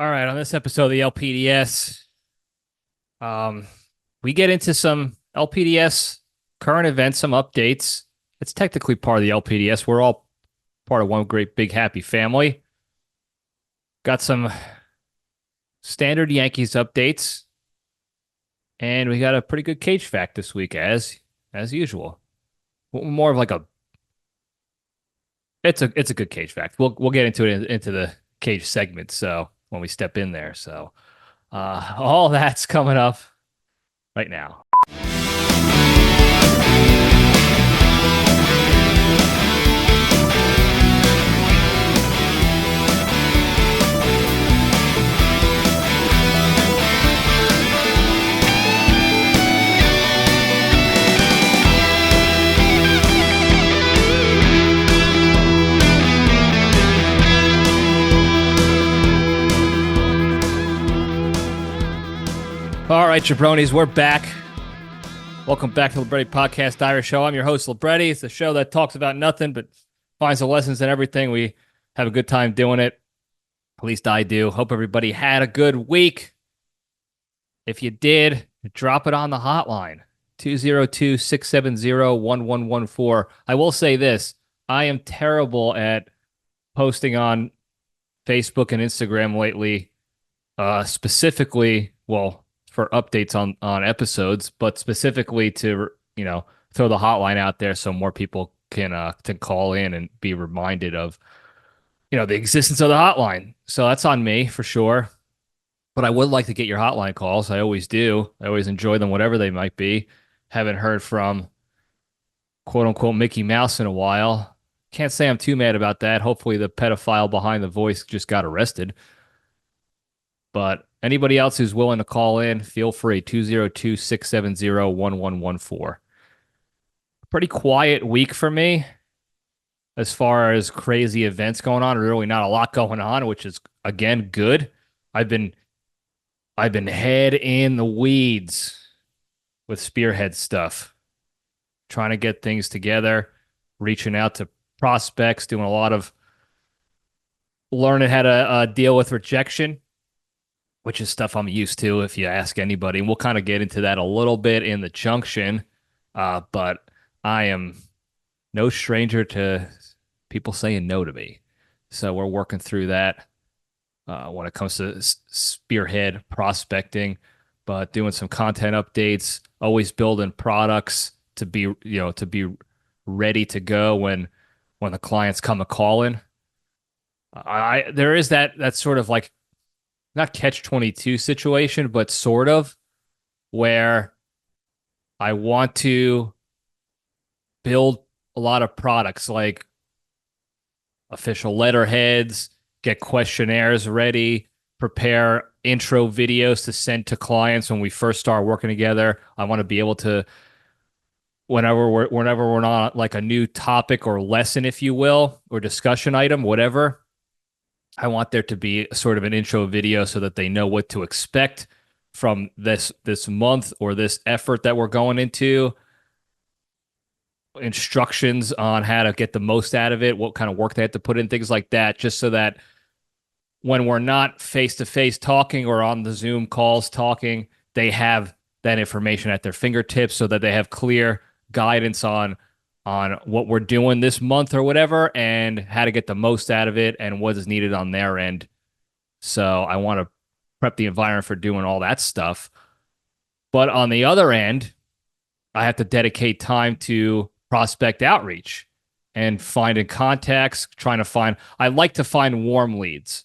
All right, on this episode of the LPDS, we get into some LPDS current events, some updates. It's technically part of the LPDS. We're all part of one great big happy family. Got some standard Yankees updates, and we got a pretty good Cage fact this week, as usual. More of like a it's a good Cage fact. We'll get into it into the Cage segment. So when we step in there, so all that's coming up right now. All right, Jabronis, we're back. Welcome back to the Libretti Podcast Diary Show. I'm your host, Libretti. It's a show that talks about nothing but finds the lessons in everything. We have a good time doing it. At least I do. Hope everybody had a good week. If you did, drop it on the hotline, 202-670-1114. I will say this. I am terrible at posting on Facebook and Instagram lately, specifically, for updates on episodes, but specifically to, throw the hotline out there so more people can call in and be reminded of, the existence of the hotline. So that's on me for sure. But I would like to get your hotline calls. I always do. I always enjoy them, whatever they might be. Haven't heard from quote unquote Mickey Mouse in a while. Can't say I'm too mad about that. Hopefully the pedophile behind the voice just got arrested. But anybody else who's willing to call in, feel free, 202-670-1114. Pretty quiet week for me as far as crazy events going on. Really not a lot going on, which is, again, good. I've been head in the weeds with Spearhead stuff, trying to get things together, reaching out to prospects, doing a lot of learning how to deal with rejection, which is stuff I'm used to if you ask anybody. And we'll kind of get into that a little bit in the junction. But I am no stranger to people saying no to me. So we're working through that when it comes to spearhead prospecting, but doing some content updates, always building products to be ready to go when the clients come a calling. There is that sort of like, not catch-22 situation, but sort of, where I want to build a lot of products like official letterheads, get questionnaires ready, prepare intro videos to send to clients when we first start working together. I want to be able to, whenever we're on like a new topic or lesson, if you will, or discussion item, whatever, I want there to be sort of an intro video so that they know what to expect from this month or this effort that we're going into. Instructions on how to get the most out of it, what kind of work they have to put in, things like that, just so that when we're not face-to-face talking or on the Zoom calls talking, they have that information at their fingertips so that they have clear guidance on what we're doing this month or whatever, and how to get the most out of it and what is needed on their end. So I want to prep the environment for doing all that stuff. But on the other end, I have to dedicate time to prospect outreach and finding contacts, I like to find warm leads.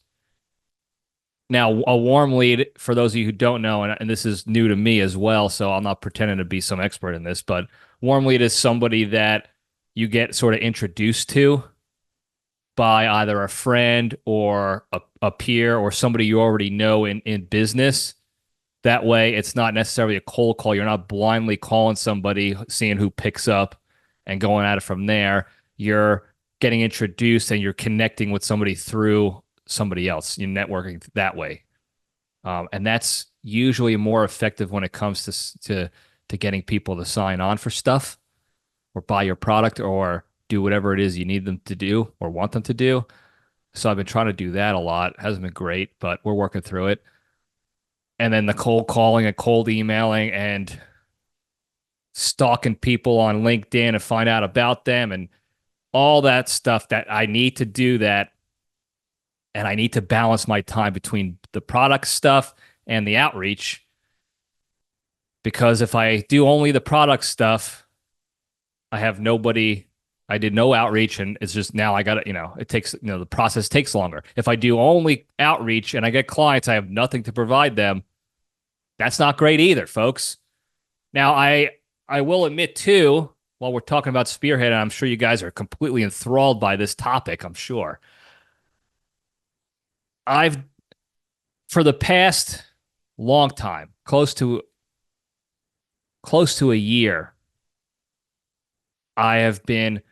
Now, a warm lead, for those of you who don't know, and this is new to me as well, so I'm not pretending to be some expert in this, but warm lead is somebody that you get sort of introduced to by either a friend or a peer or somebody you already know in business. That way, it's not necessarily a cold call. You're not blindly calling somebody, seeing who picks up and going at it from there. You're getting introduced and you're connecting with somebody through somebody else. You're networking that way. And that's usually more effective when it comes to getting people to sign on for stuff or buy your product or do whatever it is you need them to do or want them to do. So I've been trying to do that a lot. Hasn't been great, but we're working through it. And then the cold calling and cold emailing and stalking people on LinkedIn and find out about them and all that stuff that I need to do that. And I need to balance my time between the product stuff and the outreach. Because if I do only the product stuff, I have nobody. I did no outreach, and it's just now I got to, it takes, the process takes longer. If I do only outreach and I get clients, I have nothing to provide them. That's not great either, folks. Now, I will admit too, while we're talking about Spearhead, and I'm sure you guys are completely enthralled by this topic, I'm sure. I've for the past long time, close to a year, I have been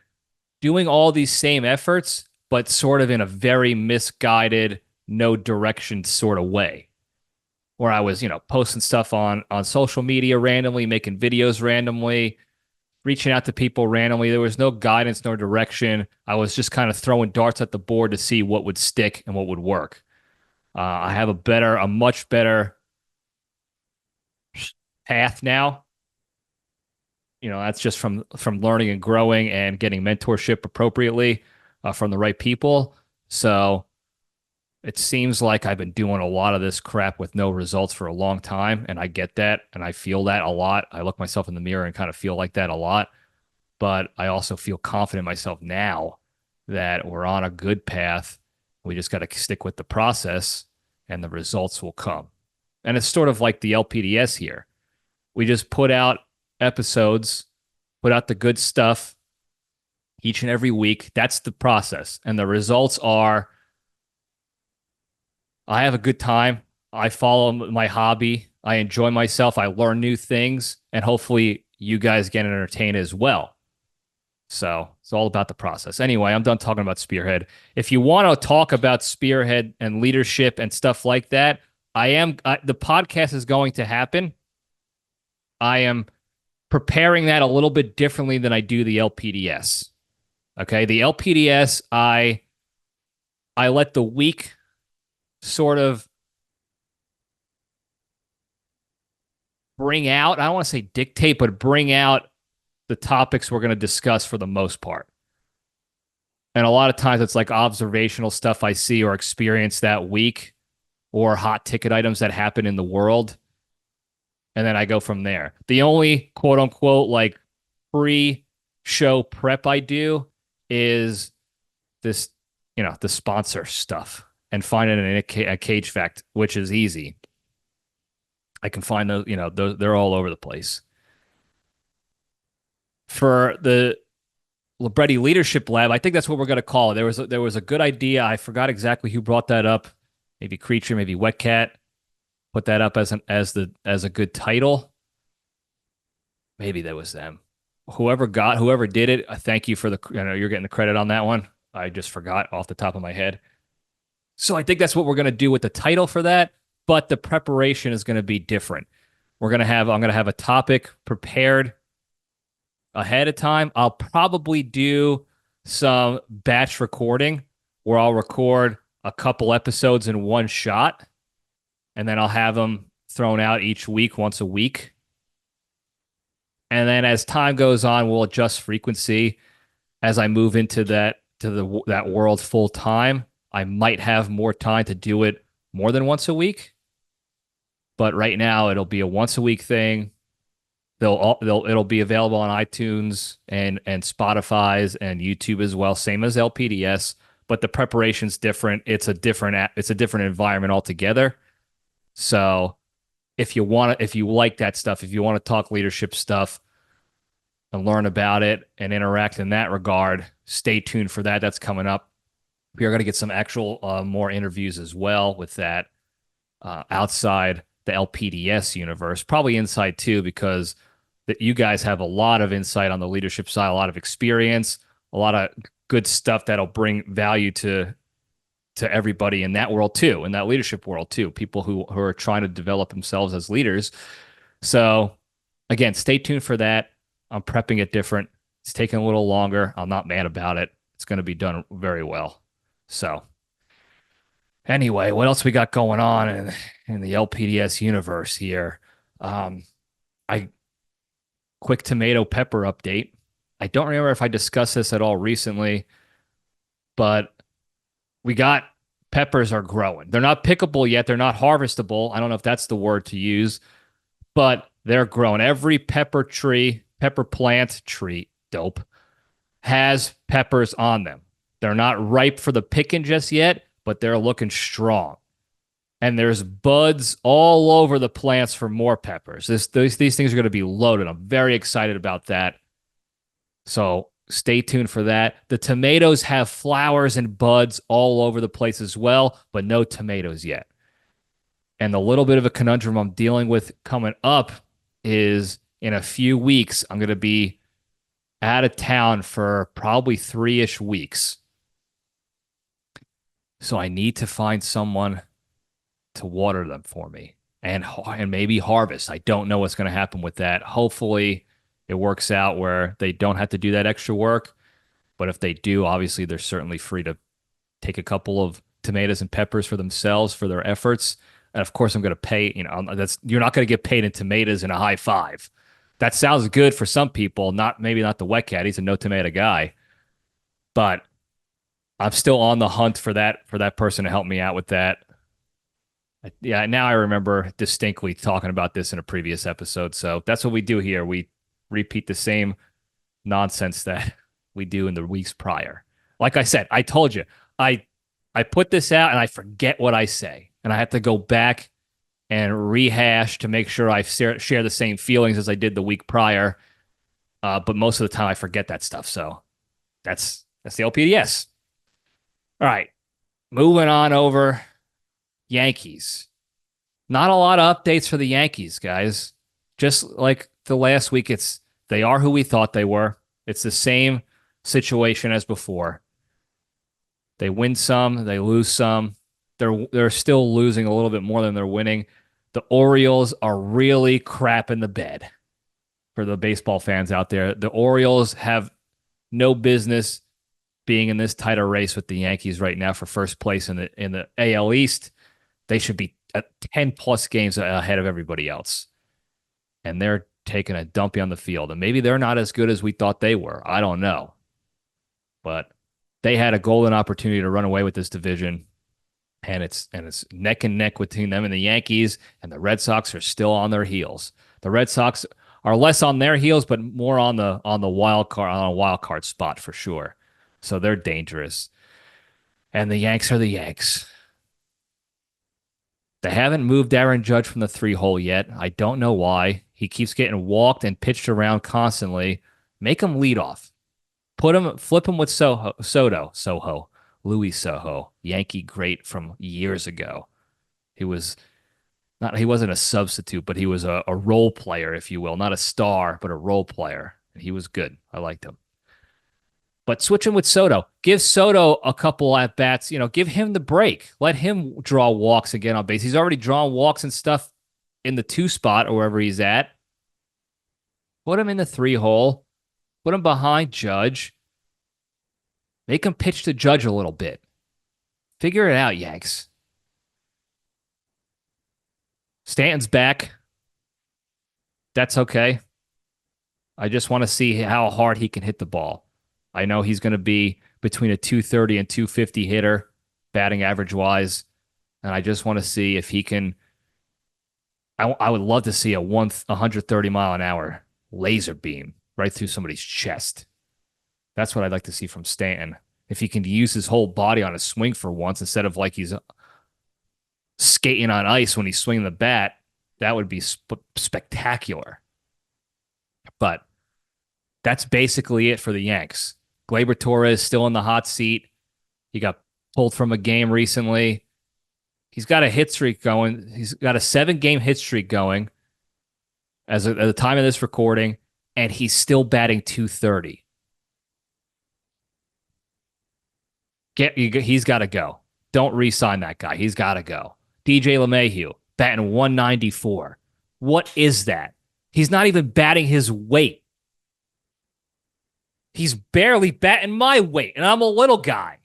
doing all these same efforts, but sort of in a very misguided, no direction sort of way. Where I was, posting stuff on social media randomly, making videos randomly, reaching out to people randomly. There was no guidance, no direction. I was just kind of throwing darts at the board to see what would stick and what would work. I have a much better path now. That's just from learning and growing and getting mentorship appropriately from the right people. So it seems like I've been doing a lot of this crap with no results for a long time, and I get that, and I feel that a lot. I look myself in the mirror and kind of feel like that a lot, but I also feel confident in myself now that we're on a good path. We just got to stick with the process, and the results will come. And it's sort of like the LPDS here. We just put out episodes, put out the good stuff each and every week. That's the process. And the results are I have a good time. I follow my hobby. I enjoy myself. I learn new things. And hopefully you guys get entertained as well. So it's all about the process. Anyway, I'm done talking about Spearhead. If you want to talk about Spearhead and leadership and stuff like that, the podcast is going to happen. I am preparing that a little bit differently than I do the LPDS. Okay, the LPDS, I let the week sort of bring out, I don't want to say dictate, but bring out the topics we're going to discuss for the most part. And a lot of times it's like observational stuff I see or experience that week or hot ticket items that happen in the world. And then I go from there. The only quote unquote like pre-show prep I do is this, the sponsor stuff and finding a Cage fact, which is easy. I can find those, they're all over the place. For the Libretti Leadership Lab, I think that's what we're going to call it. There was a good idea. I forgot exactly who brought that up. Maybe Creature, maybe Wet Cat. Put that up as a good title. Maybe that was them. Whoever did it, thank you for you're getting the credit on that one. I just forgot off the top of my head. So I think that's what we're going to do with the title for that, but the preparation is going to be different. I'm going to have a topic prepared ahead of time. I'll probably do some batch recording where I'll record a couple episodes in one shot, and then I'll have them thrown out each week, once a week. And then as time goes on, we'll adjust frequency as I move into that world full time. I might have more time to do it more than once a week, but right now it'll be a once a week thing. It'll be available on iTunes and Spotify's and YouTube as well, same as LPDS, but the preparation's different. It's a different environment altogether. So if you like that stuff, if you want to talk leadership stuff and learn about it and interact in that regard, stay tuned for that. That's coming up. We are going to get some actual more interviews as well with that outside the LPDS universe, probably inside too, because that you guys have a lot of insight on the leadership side, a lot of experience, a lot of good stuff that'll bring value to everybody in that world too, in that leadership world too, people who are trying to develop themselves as leaders. So again, stay tuned for that. I'm prepping it different. It's taking a little longer. I'm not mad about it. It's going to be done very well. So Anyway, what else we got going on in the LPDS universe here? Um, I quick tomato pepper update. I don't remember if I discussed this at all recently, but we got peppers are growing. They're not pickable yet. They're not harvestable. I don't know if that's the word to use, but they're growing. Every pepper tree, pepper plant tree, dope, has peppers on them. They're not ripe for the picking just yet, but they're looking strong. And there's buds all over the plants for more peppers. These things are going to be loaded. I'm very excited about that. So stay tuned for that. The tomatoes have flowers and buds all over the place as well, but no tomatoes yet. And the little bit of a conundrum I'm dealing with coming up is in a few weeks, I'm going to be out of town for probably 3-ish weeks. So I need to find someone to water them for me and maybe harvest. I don't know what's going to happen with that. Hopefully it works out where they don't have to do that extra work. But if they do, obviously they're certainly free to take a couple of tomatoes and peppers for themselves for their efforts. And of course, I'm going to pay, you're not going to get paid in tomatoes in a high five. That sounds good for some people, maybe not the wet cat. He's a no tomato guy, but I'm still on the hunt for that person to help me out with that. Yeah, now I remember distinctly talking about this in a previous episode. So that's what we do here. We repeat the same nonsense that we do in the weeks prior. Like I said, I told you, I put this out and I forget what I say. And I have to go back and rehash to make sure I share the same feelings as I did the week prior. But most of the time I forget that stuff. So that's the LPDS. All right, moving on over. Yankees. Not a lot of updates for the Yankees, guys. Just like the last week, they are who we thought they were. It's the same situation as before. They win some, they lose some. They're still losing a little bit more than they're winning. The Orioles are really crap in the bed for the baseball fans out there. The Orioles have no business being in this tighter race with the Yankees right now for first place in the AL East. They should be at 10 plus games ahead of everybody else. And they're taking a dumpy on the field. And maybe they're not as good as we thought they were. I don't know. But they had a golden opportunity to run away with this division. And it's neck and neck between them and the Yankees. And the Red Sox are still on their heels. The Red Sox are less on their heels, but more on the wild card spot for sure. So they're dangerous. And the Yanks are the Yanks. They haven't moved Aaron Judge from the 3-hole yet. I don't know why. He keeps getting walked and pitched around constantly. Make him lead off. Flip him with Soho, Louis Soho, Yankee great from years ago. He wasn't a substitute, but he was a role player, if you will, not a star, but a role player. And he was good. I liked him. But switch him with Soto. Give Soto a couple at bats. Give him the break. Let him draw walks again on base. He's already drawn walks and stuff in the 2 spot or wherever he's at. Put him in the 3-hole. Put him behind Judge. Make him pitch to Judge a little bit. Figure it out, Yanks. Stanton's back. That's okay. I just want to see how hard he can hit the ball. I know he's going to be between a 230 and 250 hitter, batting average wise. And I just want to see if he can. I would love to see a 130 mile an hour laser beam right through somebody's chest. That's what I'd like to see from Stanton. If he can use his whole body on a swing for once instead of like he's skating on ice when he's swinging the bat, that would be spectacular. But that's basically it for the Yanks. Gleyber Torres still in the hot seat. He got pulled from a game recently. He's got a hit streak going. He's got a 7-game hit streak going at the time of this recording, and he's still batting 230. He's got to go. Don't re-sign that guy. He's got to go. DJ LeMahieu, batting 194. What is that? He's not even batting his weight. He's barely batting my weight, and I'm a little guy.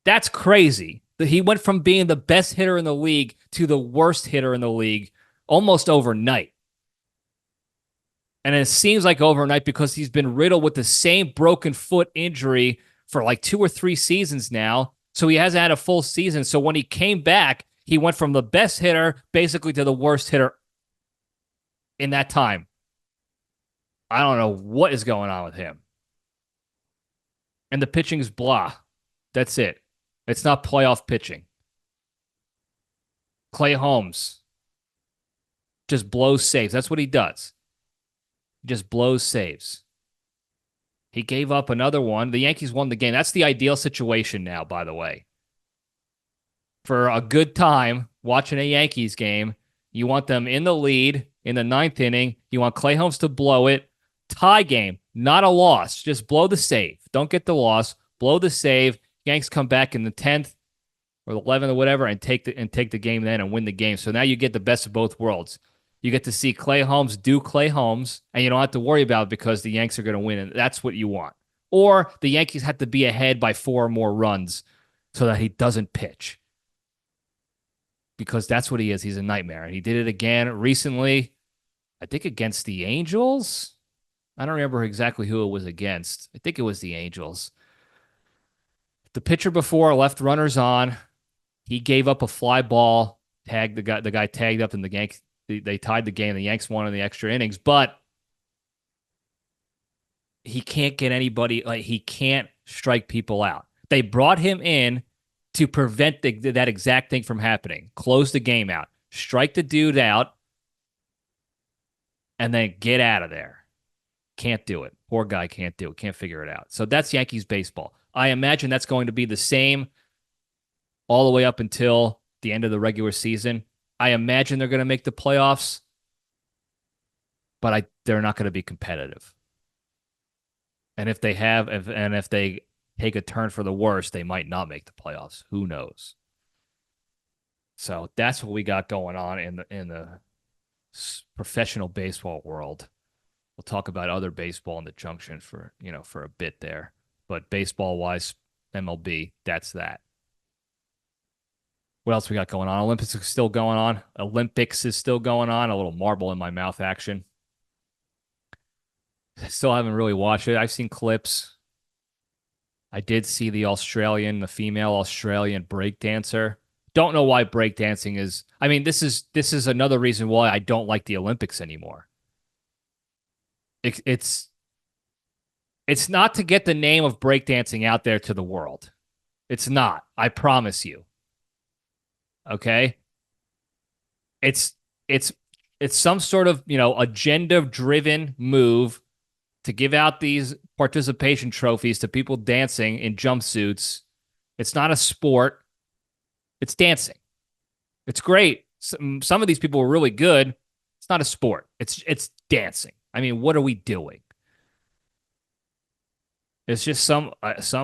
That's crazy. He went from being the best hitter in the league to the worst hitter in the league almost overnight. And it seems like overnight because he's been riddled with the same broken foot injury for like 2 or 3 seasons now. So he hasn't had a full season. So when he came back, he went from the best hitter basically to the worst hitter in that time. I don't know what is going on with him. And the pitching is blah. That's it. It's not playoff pitching. Clay Holmes just blows saves. That's what he does. He just blows saves. He gave up another one. The Yankees won the game. That's the ideal situation now, by the way. For a good time watching a Yankees game, you want them in the lead in the 9th inning. You want Clay Holmes to blow it. Tie game, not a loss. Just blow the save. Don't get the loss. Blow the save. Yanks come back in the 10th or the 11th or whatever and take the game then and win the game. So now you get the best of both worlds. You get to see Clay Holmes do Clay Holmes, and you don't have to worry about it because the Yanks are going to win, and that's what you want. Or the Yankees have to be ahead by 4 or more runs so that he doesn't pitch. Because that's what he is. He's a nightmare. And he did it again recently, I think against the Angels. I don't remember exactly who it was against. I think it was the Angels. The pitcher before left runners on. He gave up a fly ball. The guy tagged up, and the Yanks they tied the game. The Yanks won in the extra innings, but he can't get anybody. Like, he can't strike people out. They brought him in to prevent that exact thing from happening. Close the game out. Strike the dude out, and then get out of there. Can't do it. Poor guy can't do it. Can't figure it out. So that's Yankees baseball. I imagine that's going to be the same all the way up until the end of the regular season. I imagine they're going to make the playoffs, but they're not going to be competitive. And if they take a turn for the worse, they might not make the playoffs. Who knows? So that's what we got going on in the professional baseball world. We'll talk about other baseball in the junction for a bit there. But baseball-wise, MLB, that's that. What else we got going on? Olympics is still going on. A little marble in my mouth action. Still haven't really watched it. I've seen clips. I did see the female Australian breakdancer. Don't know why breakdancing is. I mean, this is another reason why I don't like the Olympics anymore. It's not to get the name of breakdancing out there to the world. It's not. I promise you. Okay? It's some sort of, agenda-driven move to give out these participation trophies to people dancing in jumpsuits. It's not a sport. It's dancing. It's great. Some of these people are really good. It's not a sport. It's dancing. I mean, what are we doing? It's just some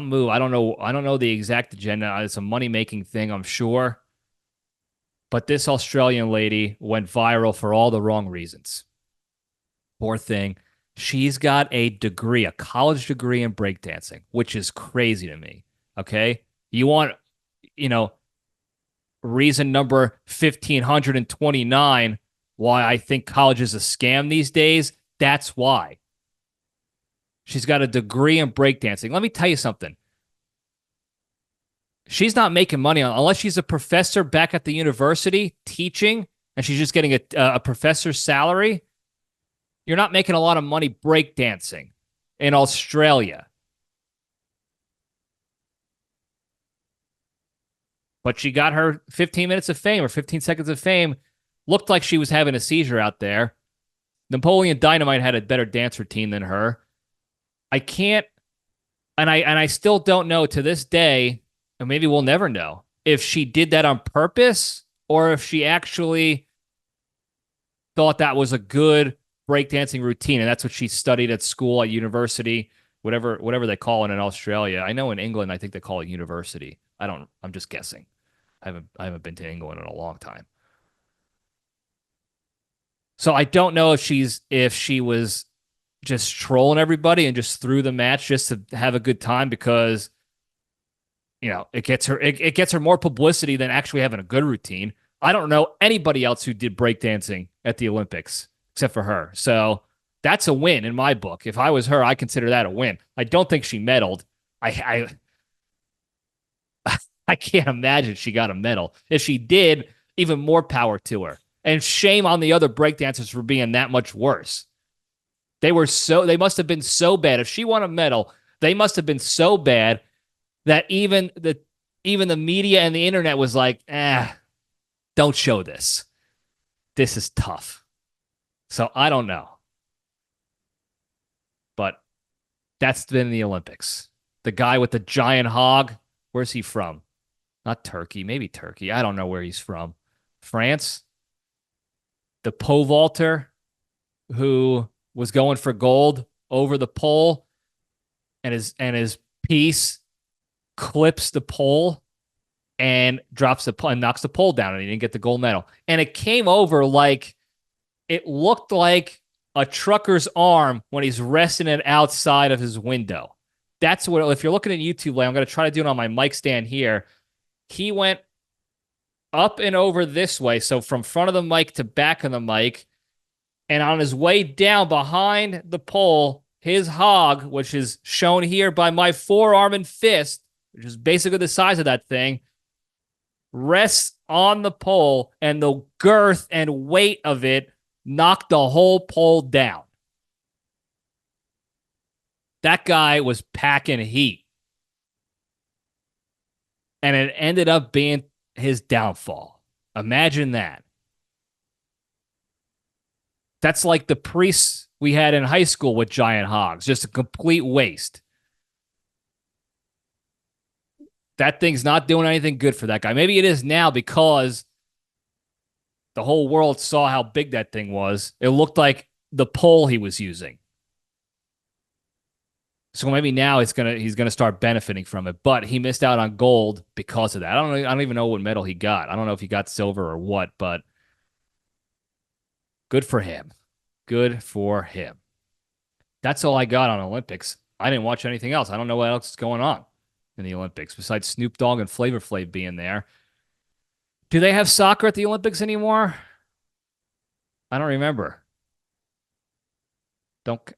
move. I don't know the exact agenda. It's a money-making thing, I'm sure. But this Australian lady went viral for all the wrong reasons. Poor thing. She's got a college degree in breakdancing, which is crazy to me. Okay? You want, reason number 1529 why I think college is a scam these days? That's why. She's got a degree in breakdancing. Let me tell you something. She's not making money unless she's a professor back at the university teaching, and she's just getting a professor's salary. You're not making a lot of money breakdancing in Australia. But she got her 15 minutes of fame or 15 seconds of fame. Looked like she was having a seizure out there. Napoleon Dynamite had a better dance routine than her. I can't, and I still don't know to this day, and maybe we'll never know, if she did that on purpose or if she actually thought that was a good breakdancing routine, and that's what she studied at school, at university, whatever they call it in Australia. I know in England, I think they call it university. I'm just guessing. I haven't been to England in a long time. So I don't know if she was just trolling everybody and just threw the match just to have a good time because it gets her more publicity than actually having a good routine. I don't know anybody else who did breakdancing at the Olympics except for her. So that's a win in my book. If I was her, I consider that a win. I don't think she medaled. I I can't imagine she got a medal. If she did, even more power to her. And shame on the other breakdancers for being that much worse. They must have been so bad. If she won a medal, they must have been so bad that even the media and the internet was like, don't show this. This is tough. So I don't know. But that's been the Olympics. The guy with the giant hog, where's he from? Not Turkey, maybe Turkey. I don't know where he's from. France? The pole vaulter who was going for gold over the pole and his piece clips the pole and drops the pole and knocks the pole down, and he didn't get the gold medal. And it came over like it looked like a trucker's arm when he's resting it outside of his window. That's what, if you're looking at YouTube, like I'm going to try to do it on my mic stand here. He went up and over this way, so from front of the mic to back of the mic, and on his way down behind the pole, his hog, which is shown here by my forearm and fist, which is basically the size of that thing, rests on the pole, and the girth and weight of it knocked the whole pole down. That guy was packing heat. And it ended up being his downfall. Imagine that. That's like the priests we had in high school with giant hogs. Just a complete waste. That thing's not doing anything good for that guy. Maybe it is now because the whole world saw how big that thing was. It looked like the pole he was using. So maybe now he's gonna start benefiting from it. But he missed out on gold because of that. I don't even know what medal he got. I don't know if he got silver or what, but good for him. Good for him. That's all I got on Olympics. I didn't watch anything else. I don't know what else is going on in the Olympics besides Snoop Dogg and Flavor Flav being there. Do they have soccer at the Olympics anymore? I don't remember.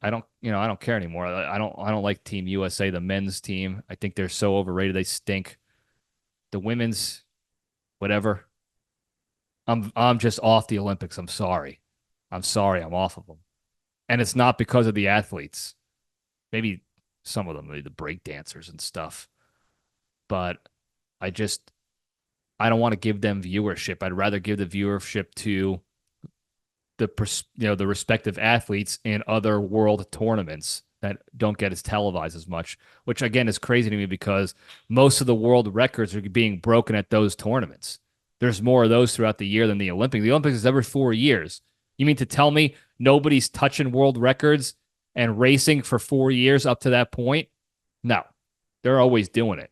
I don't care anymore. I don't like Team USA, the men's team. I think they're so overrated. They stink. The women's, whatever. I'm just off the Olympics. I'm sorry. I'm off of them. And it's not because of the athletes. Maybe some of them, the break dancers and stuff. But I don't want to give them viewership. I'd rather give the viewership to the respective athletes in other world tournaments that don't get as televised as much, which again is crazy to me because most of the world records are being broken at those tournaments. There's more of those throughout the year than the Olympics. The Olympics is every 4 years. You mean to tell me nobody's touching world records and racing for 4 years up to that point? No, they're always doing it.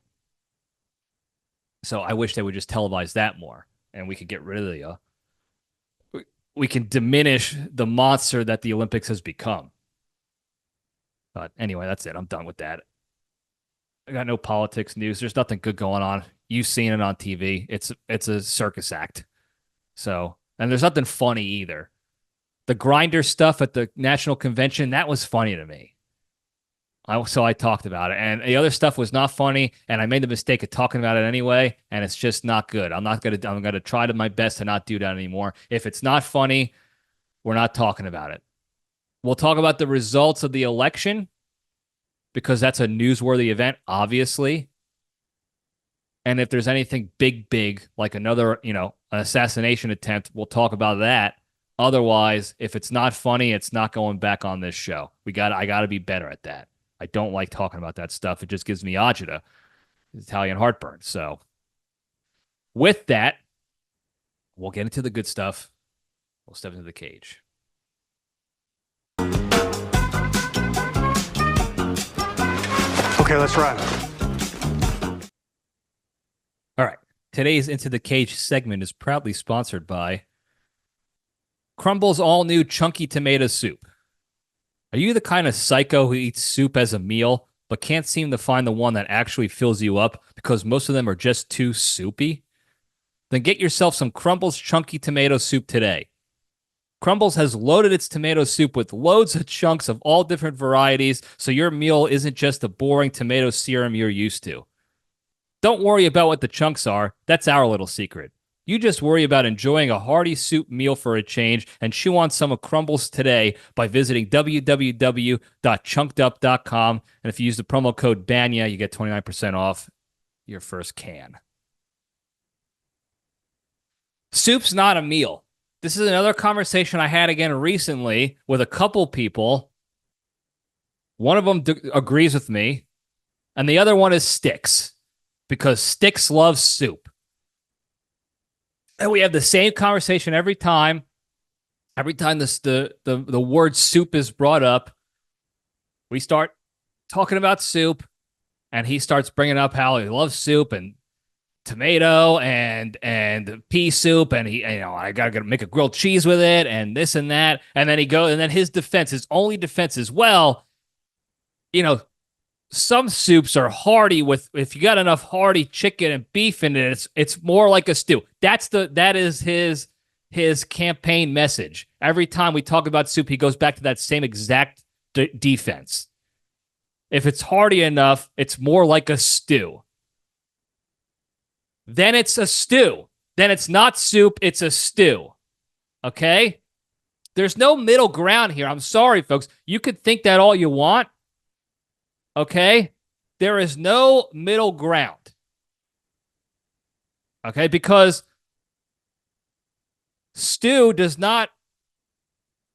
So I wish they would just televise that more and we could get rid of we can diminish the monster that the Olympics has become. But anyway, that's it. I'm done with that. I got no politics news. There's nothing good going on. You've seen it on TV. It's a circus act. So, and there's nothing funny either. The grinder stuff at the national convention, that was funny to me. So I talked about it. And the other stuff was not funny, and I made the mistake of talking about it anyway, and it's just not good. I'm gonna try my best to not do that anymore. If it's not funny, we're not talking about it. We'll talk about the results of the election because that's a newsworthy event, obviously. And if there's anything big, like another, an assassination attempt, we'll talk about that. Otherwise, if it's not funny, it's not going back on this show. I gotta be better at that. I don't like talking about that stuff. It just gives me agita, Italian heartburn. So with that, we'll get into the good stuff. We'll step into the cage. Okay, let's run. All right. Today's Into the Cage segment is proudly sponsored by Crumble's all-new chunky tomato soup. Are you the kind of psycho who eats soup as a meal, but can't seem to find the one that actually fills you up because most of them are just too soupy? Then get yourself some Crumbles Chunky Tomato Soup today. Crumbles has loaded its tomato soup with loads of chunks of all different varieties, so your meal isn't just a boring tomato serum you're used to. Don't worry about what the chunks are. That's our little secret. You just worry about enjoying a hearty soup meal for a change and chew on some of Crumbles today by visiting www.chunkedup.com. And if you use the promo code BANYA, you get 29% off your first can. Soup's not a meal. This is another conversation I had again recently with a couple people. One of them agrees with me, and the other one is Sticks, because Sticks loves soup. And we have the same conversation every time. Every time the word soup is brought up, we start talking about soup, and he starts bringing up how he loves soup and tomato and pea soup, and I gotta make a grilled cheese with it and this and that, and then his only defense is, well, some soups are hearty if you got enough hearty chicken and beef in it, it's more like a stew. That is his campaign message. Every time we talk about soup, he goes back to that same exact defense. If it's hearty enough, it's more like a stew. Then it's a stew. Then it's not soup, it's a stew. Okay? There's no middle ground here. I'm sorry, folks. You could think that all you want. Okay? There is no middle ground. Okay? Because stew does not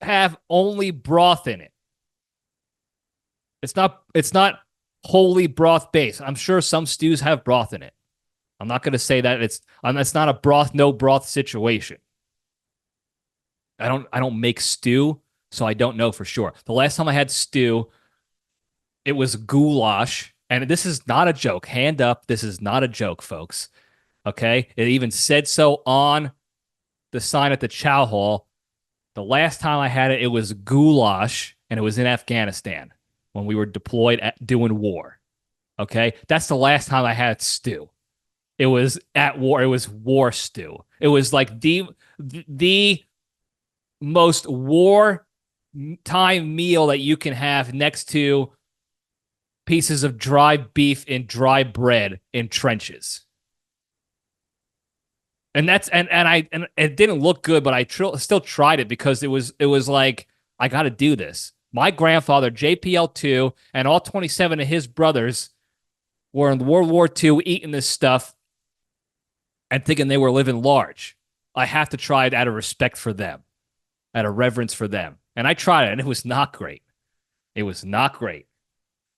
have only broth in it. It's not wholly broth based. I'm sure some stews have broth in it. I'm not going to say that it's not a broth, no broth situation. I don't make stew, so I don't know for sure. The last time I had stew, it was goulash, and this is not a joke. Hand up, this is not a joke, folks. Okay? It even said so on the sign at the chow hall. The last time I had it, it was goulash, and it was in Afghanistan when we were deployed doing war. Okay? That's the last time I had stew. It was at war. It was war stew. It was like the most war time meal that you can have next to pieces of dry beef and dry bread in trenches. And it didn't look good, but I still tried it because it was like, I got to do this. My grandfather, JPL2, and all 27 of his brothers were in World War II eating this stuff and thinking they were living large. I have to try it out of respect for them, out of reverence for them. And I tried it, and it was not great. It was not great.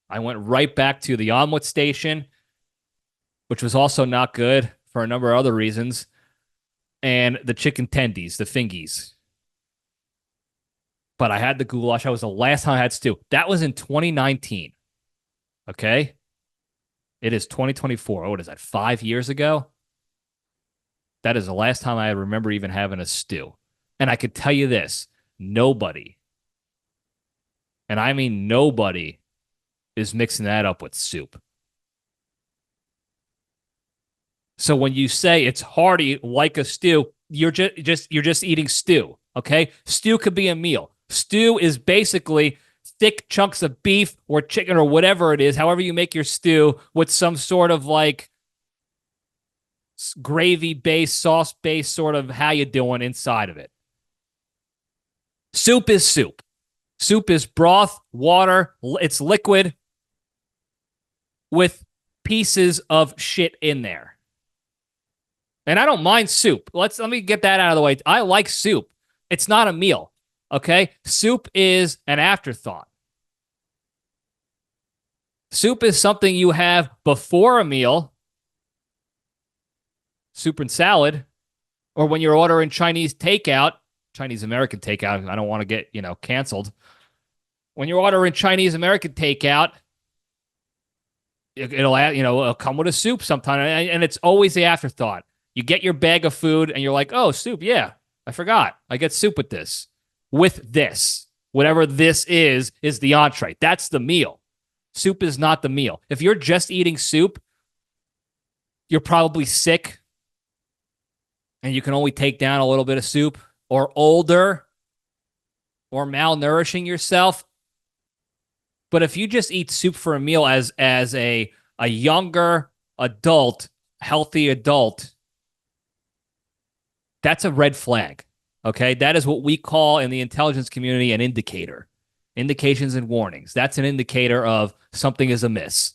I went right back to the omelet station, which was also not good for a number of other reasons, and the chicken tendies, the fingies. But I had the goulash. That was the last time I had stew. That was in 2019. Okay? It is 2024. Oh, what is that, 5 years ago? That is the last time I remember even having a stew. And I could tell you this, nobody, and I mean nobody, is mixing that up with soup. So when you say it's hearty like a stew, you're just eating stew, okay? Stew could be a meal. Stew is basically thick chunks of beef or chicken or whatever it is, however you make your stew, with some sort of like gravy-based, sauce-based sort of how you doing inside of it. Soup is soup. Soup is broth, water, it's liquid with pieces of shit in there. And I don't mind soup. Let me get that out of the way. I like soup. It's not a meal, okay? Soup is an afterthought. Soup is something you have before a meal, soup and salad, or when you're ordering Chinese takeout, Chinese American takeout. I don't want to get, canceled. When you're ordering Chinese American takeout, it'll come with a soup sometime, and it's always the afterthought. You get your bag of food, and you're like, oh, soup, yeah, I forgot. I get soup with this. With this. Whatever this is the entree. That's the meal. Soup is not the meal. If you're just eating soup, you're probably sick and you can only take down a little bit of soup, or older, or malnourishing yourself. But if you just eat soup for a meal as a younger adult, healthy adult, that's a red flag. Okay? That is what we call in the intelligence community an indicator. Indications and warnings. That's an indicator of something is amiss.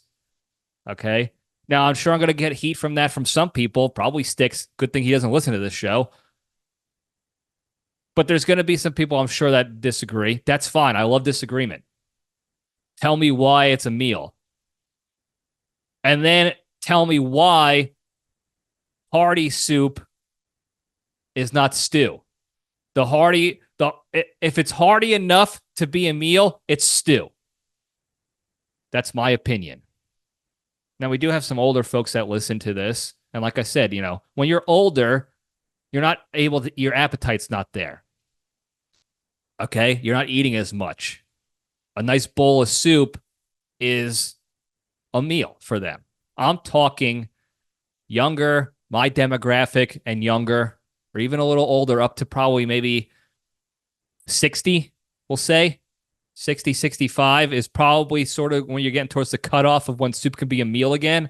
Okay? Now, I'm sure I'm going to get heat from that from some people. Probably Sticks. Good thing he doesn't listen to this show. But there's going to be some people, I'm sure, that disagree. That's fine. I love disagreement. Tell me why it's a meal. And then tell me why hearty soup is not stew. If it's hearty enough to be a meal, it's stew. That's my opinion. Now, we do have some older folks that listen to this. And like I said, when you're older, you're not able to, your appetite's not there. Okay? You're not eating as much. A nice bowl of soup is a meal for them. I'm talking younger, my demographic and younger, or even a little older, up to probably maybe 60, we'll say. 60, 65 is probably sort of when you're getting towards the cutoff of when soup can be a meal again.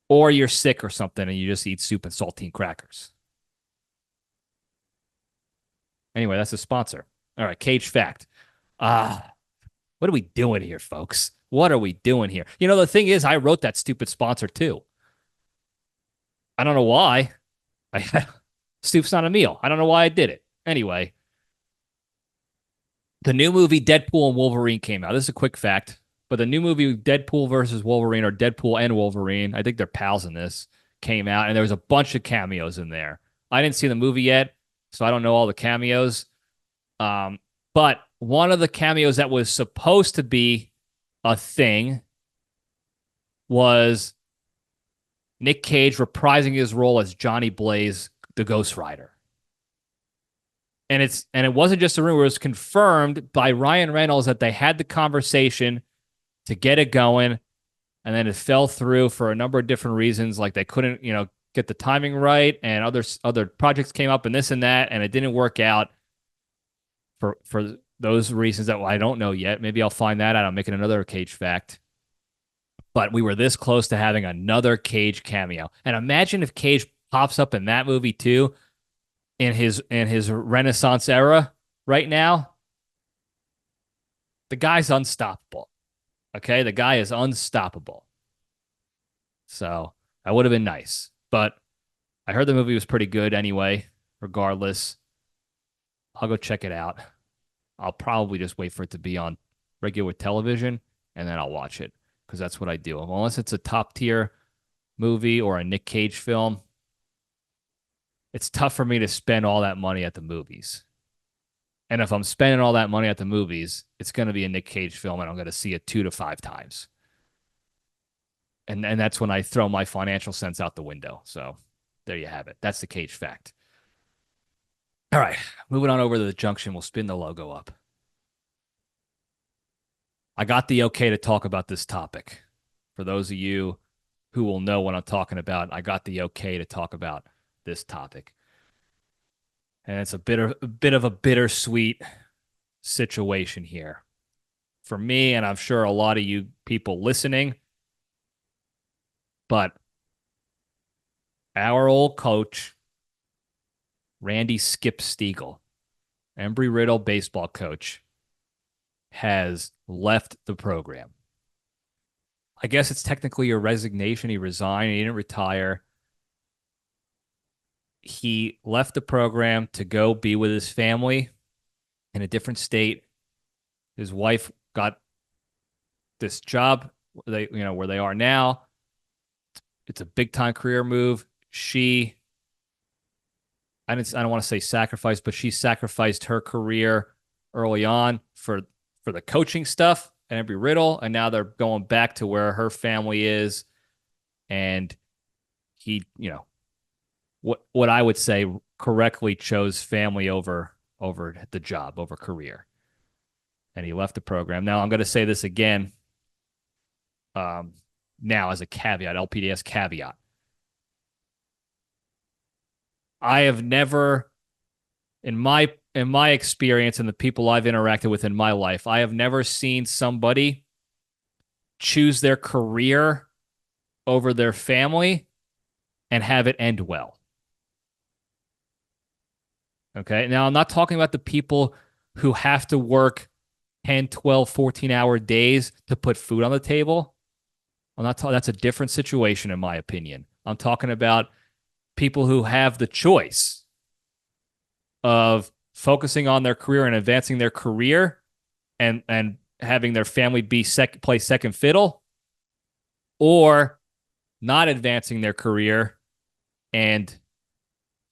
Or you're sick or something and you just eat soup and saltine crackers. Anyway, that's a sponsor. All right, Cage Fact. What are we doing here, folks? What are we doing here? The thing is, I wrote that stupid sponsor too. I don't know why. Soup's not a meal. I don't know why I did it. Anyway, the new movie Deadpool and Wolverine came out. This is a quick fact, but the new movie Deadpool versus Wolverine, or Deadpool and Wolverine, I think they're pals in this, came out, and there was a bunch of cameos in there. I didn't see the movie yet, so I don't know all the cameos. But one of the cameos that was supposed to be a thing was Nic Cage reprising his role as Johnny Blaze, the Ghost Rider. And it wasn't just a rumor, it was confirmed by Ryan Reynolds that they had the conversation to get it going, and then it fell through for a number of different reasons, like they couldn't, get the timing right, and other projects came up and this and that, and it didn't work out for those reasons that I don't know yet. Maybe I'll find that out. I'm making another Cage fact. But we were this close to having another Cage cameo. And imagine if Cage pops up in that movie too, in his Renaissance era right now. The guy's unstoppable. Okay? The guy is unstoppable. So that would have been nice. But I heard the movie was pretty good anyway, regardless. I'll go check it out. I'll probably just wait for it to be on regular television, and then I'll watch it, because that's what I do. Unless it's a top-tier movie or a Nic Cage film, it's tough for me to spend all that money at the movies. And if I'm spending all that money at the movies, it's going to be a Nic Cage film, and I'm going to see it 2 to 5 times. And that's when I throw my financial sense out the window. So there you have it. That's the Cage fact. All right, moving on over to the junction. We'll spin the logo up. I got the okay to talk about this topic. For those of you who will know what I'm talking about, I got the okay to talk about this topic. And it's a bit of a bittersweet situation here. For me, and I'm sure a lot of you people listening, but our old coach, Randy Skip Stiegel, Embry-Riddle baseball coach, has left the program. I guess it's technically a resignation. He resigned. He didn't retire. He left the program to go be with his family in a different state. His wife got this job where they are now. It's a big time career move. I don't want to say sacrifice, but she sacrificed her career early on for the coaching stuff at Embry-Riddle, and now they're going back to where her family is. And he, what I would say correctly chose family over the job, over career. and he left the program. Now I'm going to say this again. Now as a caveat, LPDS caveat. I have never, in my experience and the people I've interacted with in my life, I have never seen somebody choose their career over their family and have it end well. Okay. Now, I'm not talking about the people who have to work 10, 12, 14-hour days to put food on the table. I'm not talking, that's a different situation, in my opinion. I'm talking about people who have the choice of focusing on their career and advancing their career and having their family play second fiddle, or not advancing their career and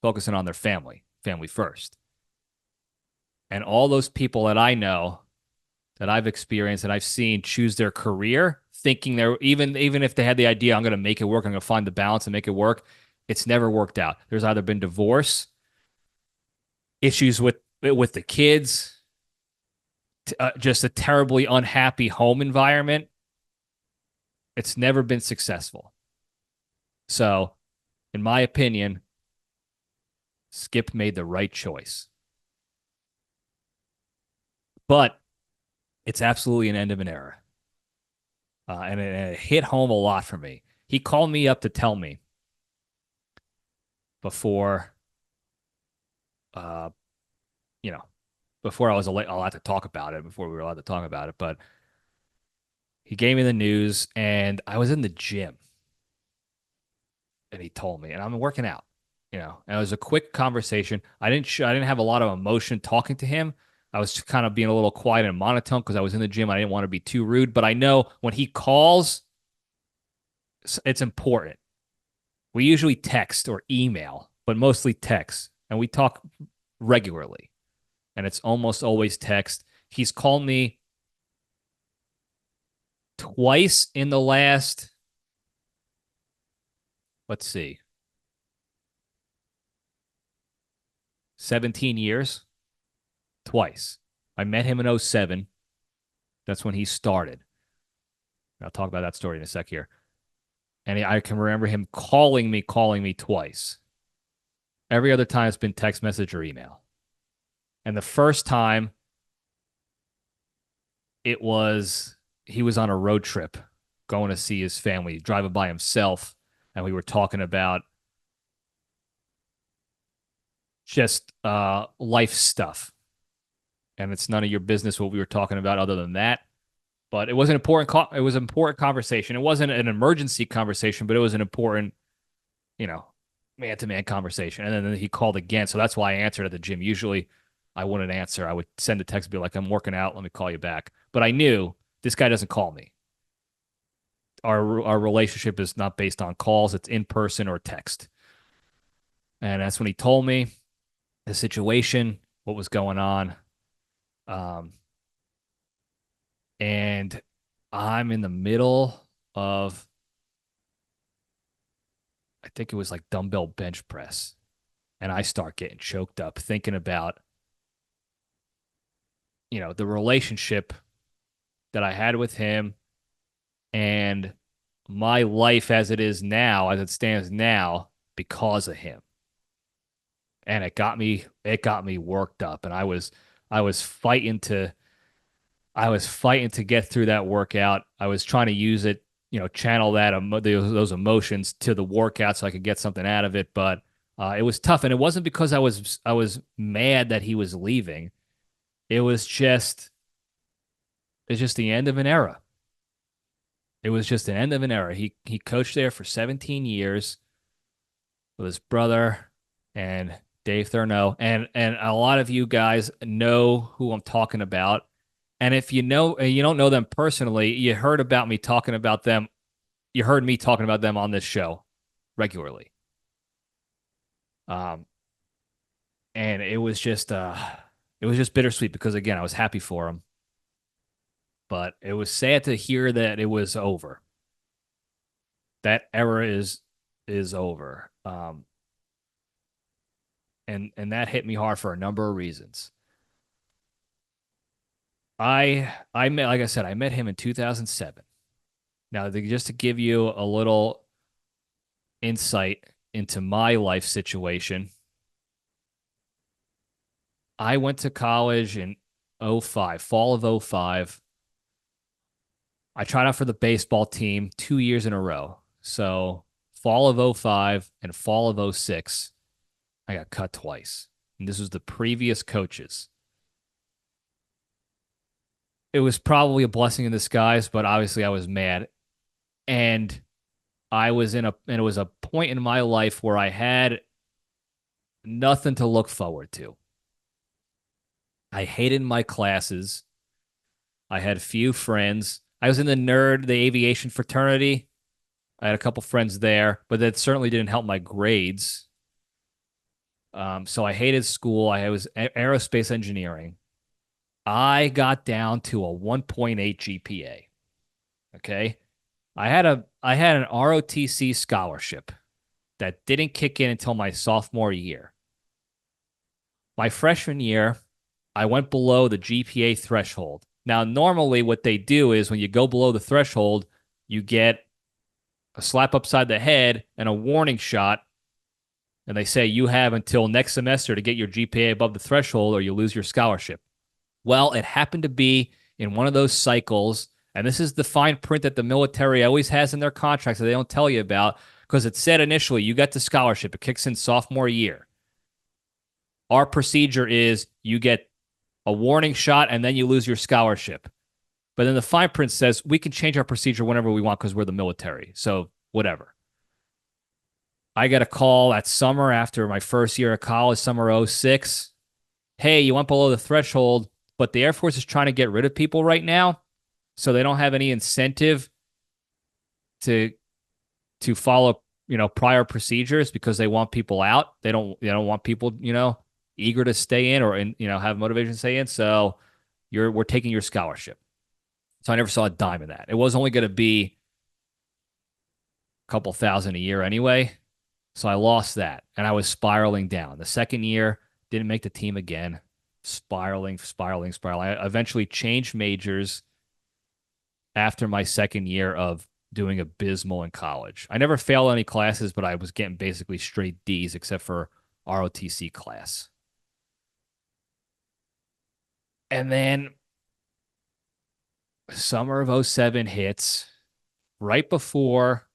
focusing on their family first. And all those people that I know, that I've experienced and I've seen choose their career thinking they're even if they had the idea, I'm going to make it work, I'm going to find the balance and make it work, it's never worked out. There's either been divorce, issues with the kids, just a terribly unhappy home environment. It's never been successful. So, in my opinion, Skip made the right choice. But it's absolutely an end of an era. And it hit home a lot for me. He called me up to tell me before, before I was allowed to talk about it, before we were allowed to talk about it. But he gave me the news, and I was in the gym, and he told me, and I'm working out, and it was a quick conversation. I didn't have a lot of emotion talking to him. I was kind of being a little quiet and monotone because I was in the gym. I didn't want to be too rude, but I know when he calls, it's important. We usually text or email, but mostly text, and we talk regularly, and it's almost always text. He's called me twice in the last, let's see, 17 years. Twice. I met him in 2007. That's when he started. I'll talk about that story in a sec here. And I can remember him calling me twice. Every other time it's been text message or email. And the first time, he was on a road trip going to see his family, driving by himself. And we were talking about just life stuff. And it's none of your business what we were talking about other than that. But it was an important it was an important conversation. It wasn't an emergency conversation, but it was an important, man-to-man conversation. And then he called again. So that's why I answered at the gym. Usually I wouldn't answer. I would send a text and be like, I'm working out. Let me call you back. But I knew this guy doesn't call me. Our relationship is not based on calls. It's in person or text. And that's when he told me the situation, what was going on. And I'm in the middle of, I think it was like dumbbell bench press. And I start getting choked up thinking about, the relationship that I had with him and my life as it is now, as it stands now, because of him. And it got me worked up. And I was fighting to get through that workout. I was trying to use it, channel those emotions to the workout so I could get something out of it. But it was tough, and it wasn't because I was mad that he was leaving. It's just the end of an era. It was just an end of an era. He coached there for 17 years with his brother and Dave Thurneau, and a lot of you guys know who I'm talking about. And if you don't know them personally, you heard me talking about them on this show regularly. And it was just bittersweet because, again, I was happy for him, but it was sad to hear that it was over. That era is over. And that hit me hard for a number of reasons. I met, like I said, I met him in 2007. Now, just to give you a little insight into my life situation, I went to college in '05, fall of '05. I tried out for the baseball team 2 years in a row. So fall of '05 and fall of '06, I got cut twice. And this was the previous coaches. It was probably a blessing in disguise, but obviously I was mad. And and it was a point in my life where I had nothing to look forward to. I hated my classes. I had few friends. I was in the aviation fraternity. I had a couple friends there, but that certainly didn't help my grades. So I hated school. I was aerospace engineering. I got down to a 1.8 GPA. Okay. I had an ROTC scholarship that didn't kick in until my sophomore year. My freshman year, I went below the GPA threshold. Now, normally what they do is when you go below the threshold, you get a slap upside the head and a warning shot. And they say you have until next semester to get your GPA above the threshold or you lose your scholarship. Well, it happened to be in one of those cycles. And this is the fine print that the military always has in their contracts that they don't tell you about because it said initially you got the scholarship. It kicks in sophomore year. Our procedure is you get a warning shot and then you lose your scholarship. But then the fine print says we can change our procedure whenever we want because we're the military. So whatever. I got a call that summer after my first year of college, summer '06. Hey, you went below the threshold, but the Air Force is trying to get rid of people right now. So they don't have any incentive to follow, prior procedures because they want people out. They don't want people, eager to stay in or have motivation to stay in. So we're taking your scholarship. So I never saw a dime of that. It was only going to be a couple thousand a year anyway. So I lost that and I was spiraling down. The second year, didn't make the team again. Spiraling. I eventually changed majors after my second year of doing abysmal in college. I never failed any classes, but I was getting basically straight D's except for ROTC class. And then summer of '07 hits right before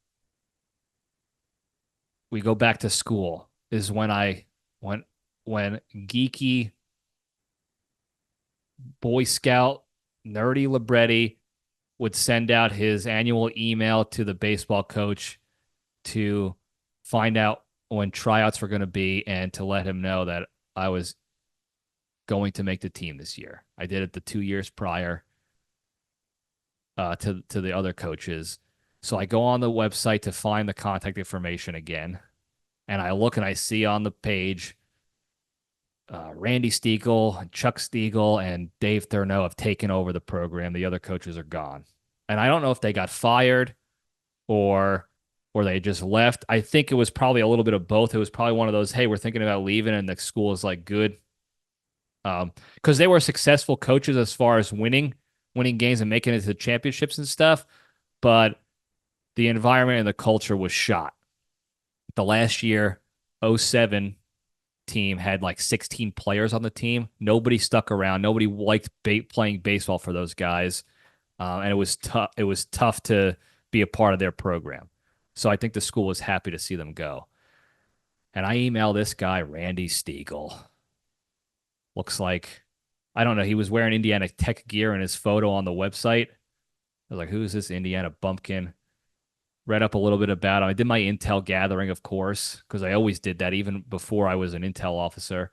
we go back to school is when when geeky Boy Scout nerdy Libretti would send out his annual email to the baseball coach to find out when tryouts were going to be and to let him know that I was going to make the team this year. I did it the 2 years prior to the other coaches. So I go on the website to find the contact information again, and I look and I see on the page Randy Stiegel, Chuck Stiegel, and Dave Thurneau have taken over the program. The other coaches are gone. And I don't know if they got fired or they just left. I think it was probably a little bit of both. It was probably one of those, hey, we're thinking about leaving, and the school is like good. Because they were successful coaches as far as winning games and making it to championships and stuff. But the environment and the culture was shot. The last year, '07 team had like 16 players on the team. Nobody stuck around. Nobody liked playing baseball for those guys. And it was tough. It was tough to be a part of their program. So I think the school was happy to see them go. And I emailed this guy, Randy Stiegel. Looks like, I don't know, he was wearing Indiana Tech gear in his photo on the website. I was like, who's this Indiana bumpkin? Read up a little bit about him. I did my intel gathering, of course, because I always did that even before I was an intel officer,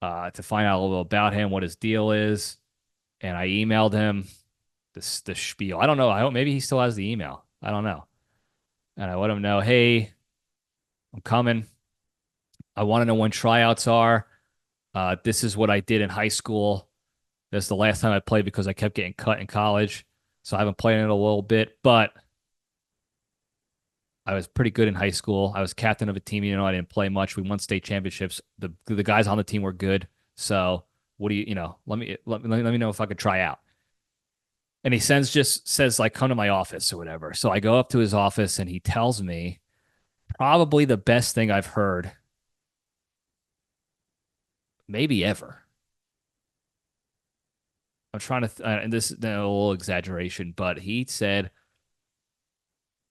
to find out a little about him, what his deal is. And I emailed him the spiel. I don't know. Maybe he still has the email. I don't know. And I let him know, hey, I'm coming. I want to know when tryouts are. This is what I did in high school. This is the last time I played because I kept getting cut in college. So I haven't played in it a little bit, but I was pretty good in high school. I was captain of a team. I didn't play much. We won state championships. The guys on the team were good. So What do you, let me know if I could try out. And he says like, come to my office or whatever. So I go up to his office and he tells me probably the best thing I've heard maybe ever. I'm trying to, and this is a little exaggeration, but he said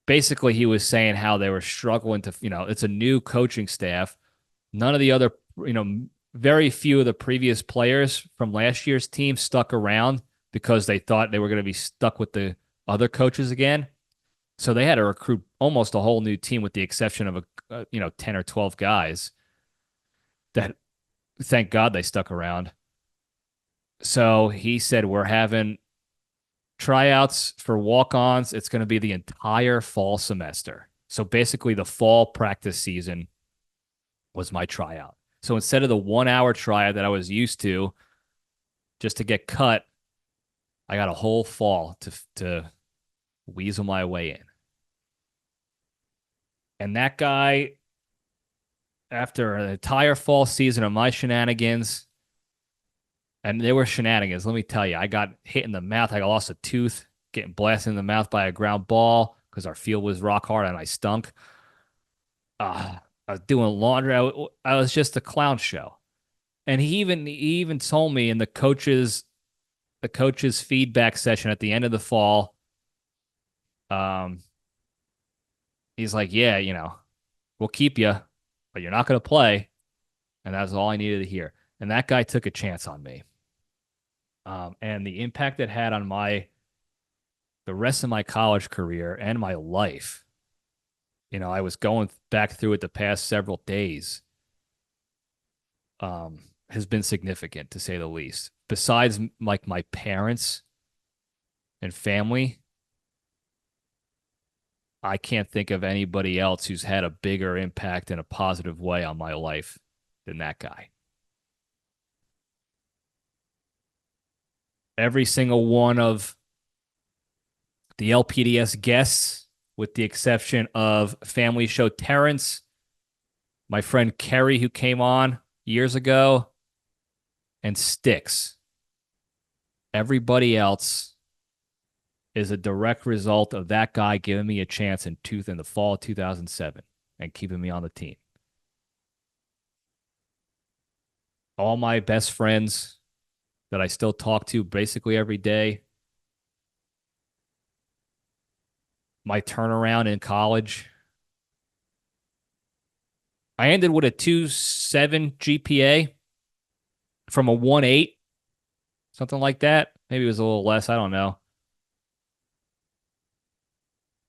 basically he was saying how they were struggling to, it's a new coaching staff. None of the other, very few of the previous players from last year's team stuck around because they thought they were going to be stuck with the other coaches again. So they had to recruit almost a whole new team with the exception of 10 or 12 guys that thank God they stuck around. So he said, we're having tryouts for walk-ons. It's going to be the entire fall semester. So basically the fall practice season was my tryout. So instead of the 1 hour tryout that I was used to just to get cut, I got a whole fall to weasel my way in. And that guy, after an entire fall season of my shenanigans, and they were shenanigans, let me tell you, I got hit in the mouth. I lost a tooth, getting blasted in the mouth by a ground ball because our field was rock hard and I stunk. I was doing laundry. I was just a clown show. And he even told me in the coach's feedback session at the end of the fall, he's like, yeah, we'll keep you, but you're not going to play. And that's all I needed to hear. And that guy took a chance on me. And the impact it had on the rest of my college career and my life, I was going back through it the past several days, has been significant to say the least. Besides like my parents and family, I can't think of anybody else who's had a bigger impact in a positive way on my life than that guy. Every single one of the LPDS guests, with the exception of Family Show Terrence, my friend Kerry, who came on years ago, and Sticks. Everybody else is a direct result of that guy giving me a chance in the fall of 2007 and keeping me on the team. All my best friends that I still talk to basically every day. My turnaround in college. I ended with a 2.7 GPA from a 1.8, something like that. Maybe it was a little less. I don't know.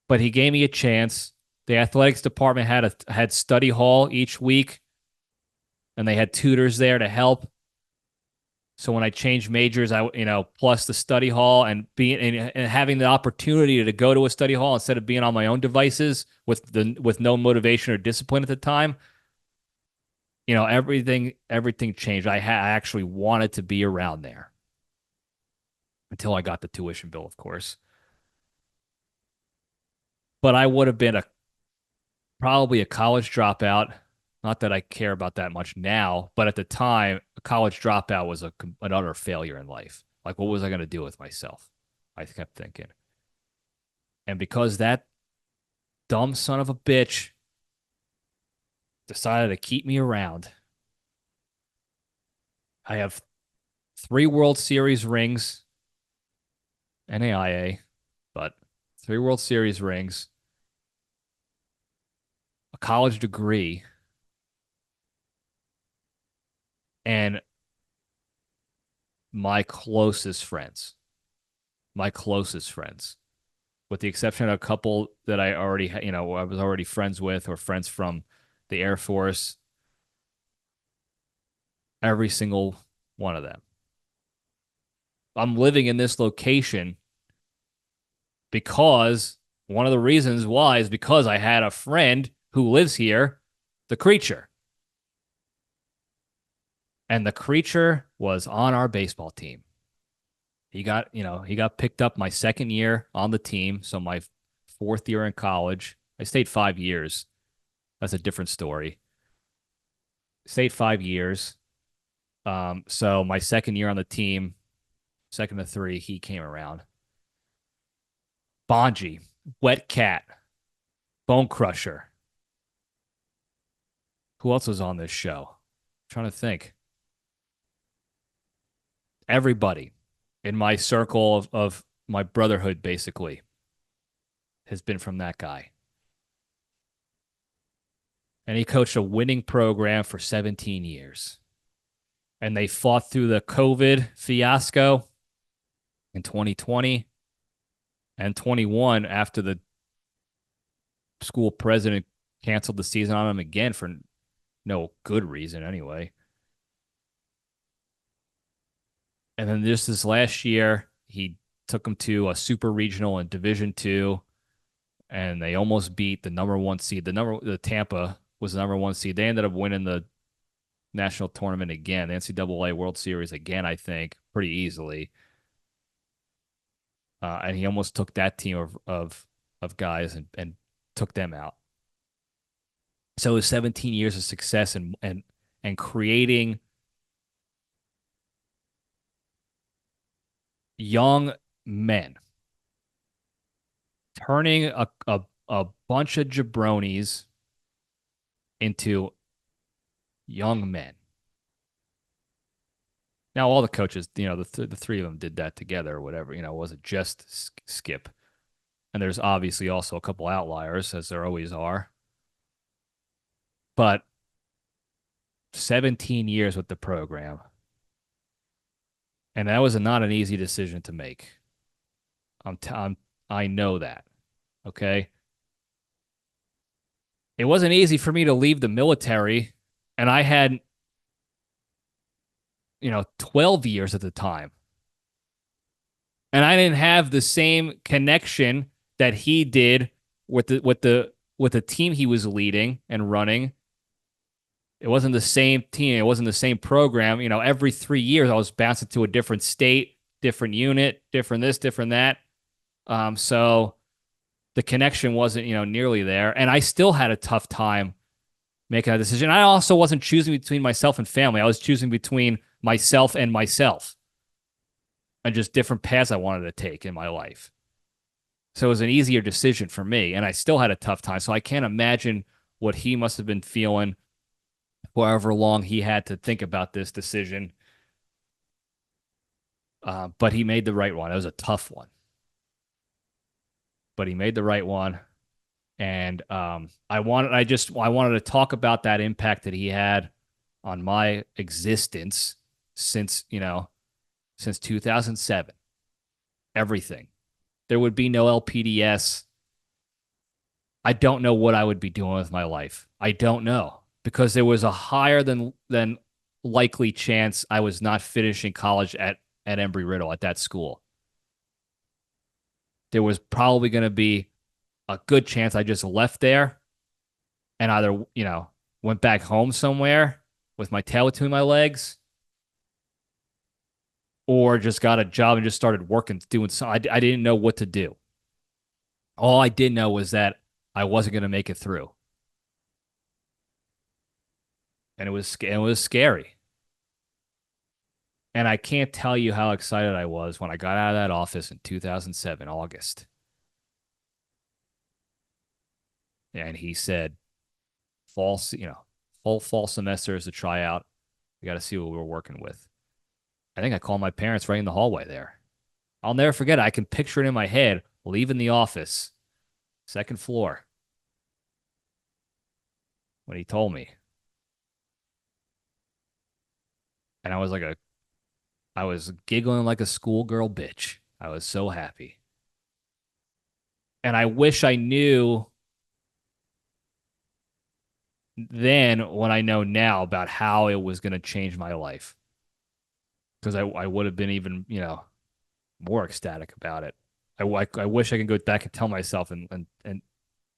But he gave me a chance. The athletics department had study hall each week, and they had tutors there to help. So when I changed majors, plus the study hall and having the opportunity to go to a study hall instead of being on my own devices with no motivation or discipline at the time, everything changed. I actually wanted to be around there until I got the tuition bill, of course. But I would have been probably a college dropout. Not that I care about that much now, but at the time, a college dropout was an utter failure in life. Like, what was I going to do with myself? I kept thinking. And because that dumb son of a bitch decided to keep me around, I have 3 World Series rings, NAIA, but 3 World Series rings, a college degree, and my closest friends, with the exception of a couple that I already, I was already friends with or friends from the Air Force, every single one of them. I'm living in this location because one of the reasons why is because I had a friend who lives here, the Creature. And the Creature was on our baseball team. He got picked up my second year on the team. So my 4th year in college, I stayed 5 years. That's a different story. Stayed 5 years. So my second year on the team, second to three, he came around. Bonji, Wet Cat, Bone Crusher. Who else was on this show? I'm trying to think. Everybody in my circle of my brotherhood, basically, has been from that guy. And he coached a winning program for 17 years. And they fought through the COVID fiasco in 2020 and 21 after the school president canceled the season on him again for no good reason anyway. And then just this last year, he took them to a super regional in Division Two, and they almost beat the number one seed. The Tampa was the number one seed. They ended up winning the national tournament again, the NCAA World Series again, I think, pretty easily. And he almost took that team of guys and took them out. So it was 17 years of success and creating young men, turning a bunch of jabronis into young men. Now, all the coaches, the three of them did that together or whatever. It wasn't just Skip. And there's obviously also a couple outliers, as there always are. But 17 years with the program. And that was not an easy decision to make. I know that. Okay. It wasn't easy for me to leave the military, and I had 12 years at the time. And I didn't have the same connection that he did with the team he was leading and running. It wasn't the same team. It wasn't the same program. Every 3 years I was bouncing to a different state, different unit, different this, different that. So the connection wasn't, nearly there. And I still had a tough time making that decision. I also wasn't choosing between myself and family. I was choosing between myself and myself and just different paths I wanted to take in my life. So it was an easier decision for me. And I still had a tough time. So I can't imagine what he must have been feeling however long he had to think about this decision. But he made the right one. It was a tough one. But he made the right one. And I wanted to talk about that impact that he had on my existence since 2007. Everything. There would be no LPDS. I don't know what I would be doing with my life. I don't know, because there was a higher than likely chance I was not finishing college at Embry-Riddle at that school. There was probably going to be a good chance I just left there and either, went back home somewhere with my tail between my legs, or just got a job and just started working, doing something. I didn't know what to do. All I did know was that I wasn't going to make it through. And it was scary. And I can't tell you how excited I was when I got out of that office in 2007, August. And he said, full fall semester is a tryout. We got to see what we're working with. I think I called my parents right in the hallway there. I'll never forget it. I can picture it in my head, leaving the office, second floor, when he told me. And I was giggling like a schoolgirl bitch. I was so happy. And I wish I knew then what I know now about how it was going to change my life. Because I would have been even, more ecstatic about it. I wish I could go back and tell myself, and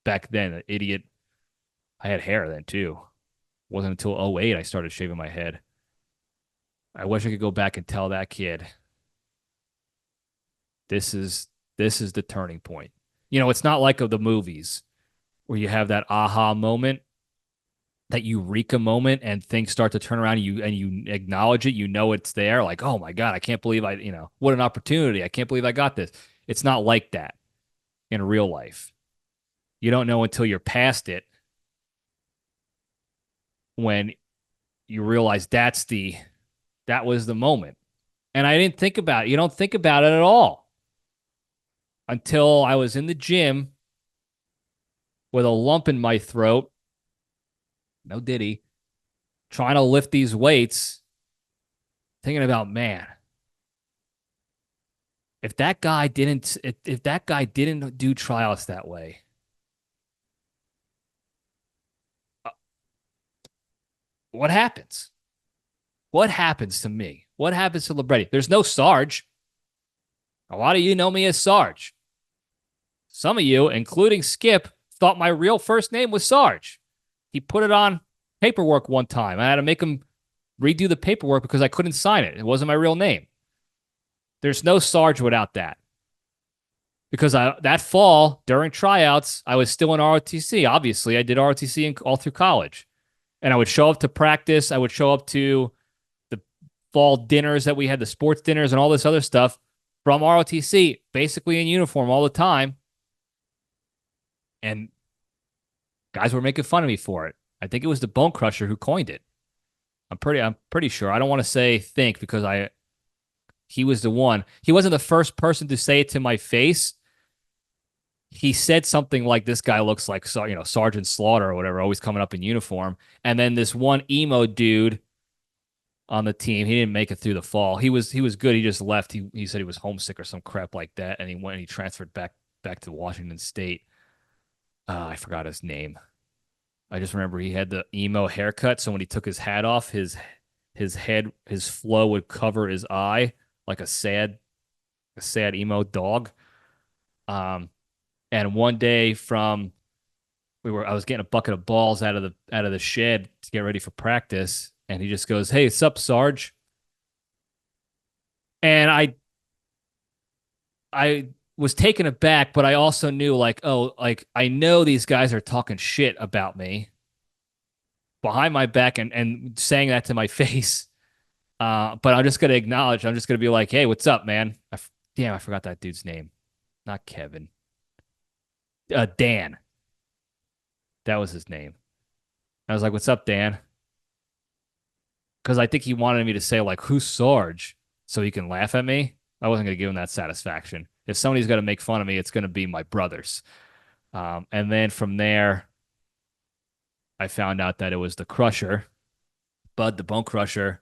back then, an idiot, I had hair then too. It wasn't until 2008 I started shaving my head. I wish I could go back and tell that kid, this is the turning point. It's not like of the movies where you have that aha moment that eureka moment and things start to turn around, and you acknowledge it, you know it's there, like, oh my God, I can't believe what an opportunity. I can't believe I got this. It's not like that in real life. You don't know until you're past it when you realize that was the moment. And I didn't think about it. You don't think about it at all until I was in the gym with a lump in my throat. No diddy. Trying to lift these weights, thinking about, man, if that guy didn't do tryouts that way, what happens? What happens to me? What happens to Libretti? There's no Sarge. A lot of you know me as Sarge. Some of you, including Skip, thought my real first name was Sarge. He put it on paperwork one time. I had to make him redo the paperwork because I couldn't sign it. It wasn't my real name. There's no Sarge without that. Because that fall, during tryouts, I was still in ROTC. Obviously, I did ROTC all through college. And I would show up to practice. I would show up to the fall dinners that we had, the sports dinners and all this other stuff from ROTC, basically in uniform all the time. And guys were making fun of me for it. I think it was the Bone Crusher who coined it. I'm pretty sure. I don't want to say think because he was the one. He wasn't the first person to say it to my face. He said something like, this guy looks like, Sergeant Slaughter or whatever, always coming up in uniform. And then this one emo dude on the team, he didn't make it through the fall. He was good. He just left. He said he was homesick or some crap like that. And he transferred back to Washington State. I forgot his name. I just remember he had the emo haircut. So when he took his hat off, his flow would cover his eye like a sad emo dog. And one day I was getting a bucket of balls out of the shed to get ready for practice. And he just goes, "Hey, what's up, Sarge?" And I was taken aback, but I also knew I know these guys are talking shit about me behind my back and saying that to my face. But I'm just going to acknowledge, I'm just going to be like, "Hey, what's up, man?" Damn, I forgot that dude's name. Not Kevin. Dan. That was his name. I was like, "What's up, Dan?" Because I think he wanted me to say, like, "Who's Sarge?" so he can laugh at me. I wasn't going to give him that satisfaction. If somebody's going to make fun of me, it's going to be my brothers. And then from there, I found out that it was the Crusher, Bud the Bone Crusher,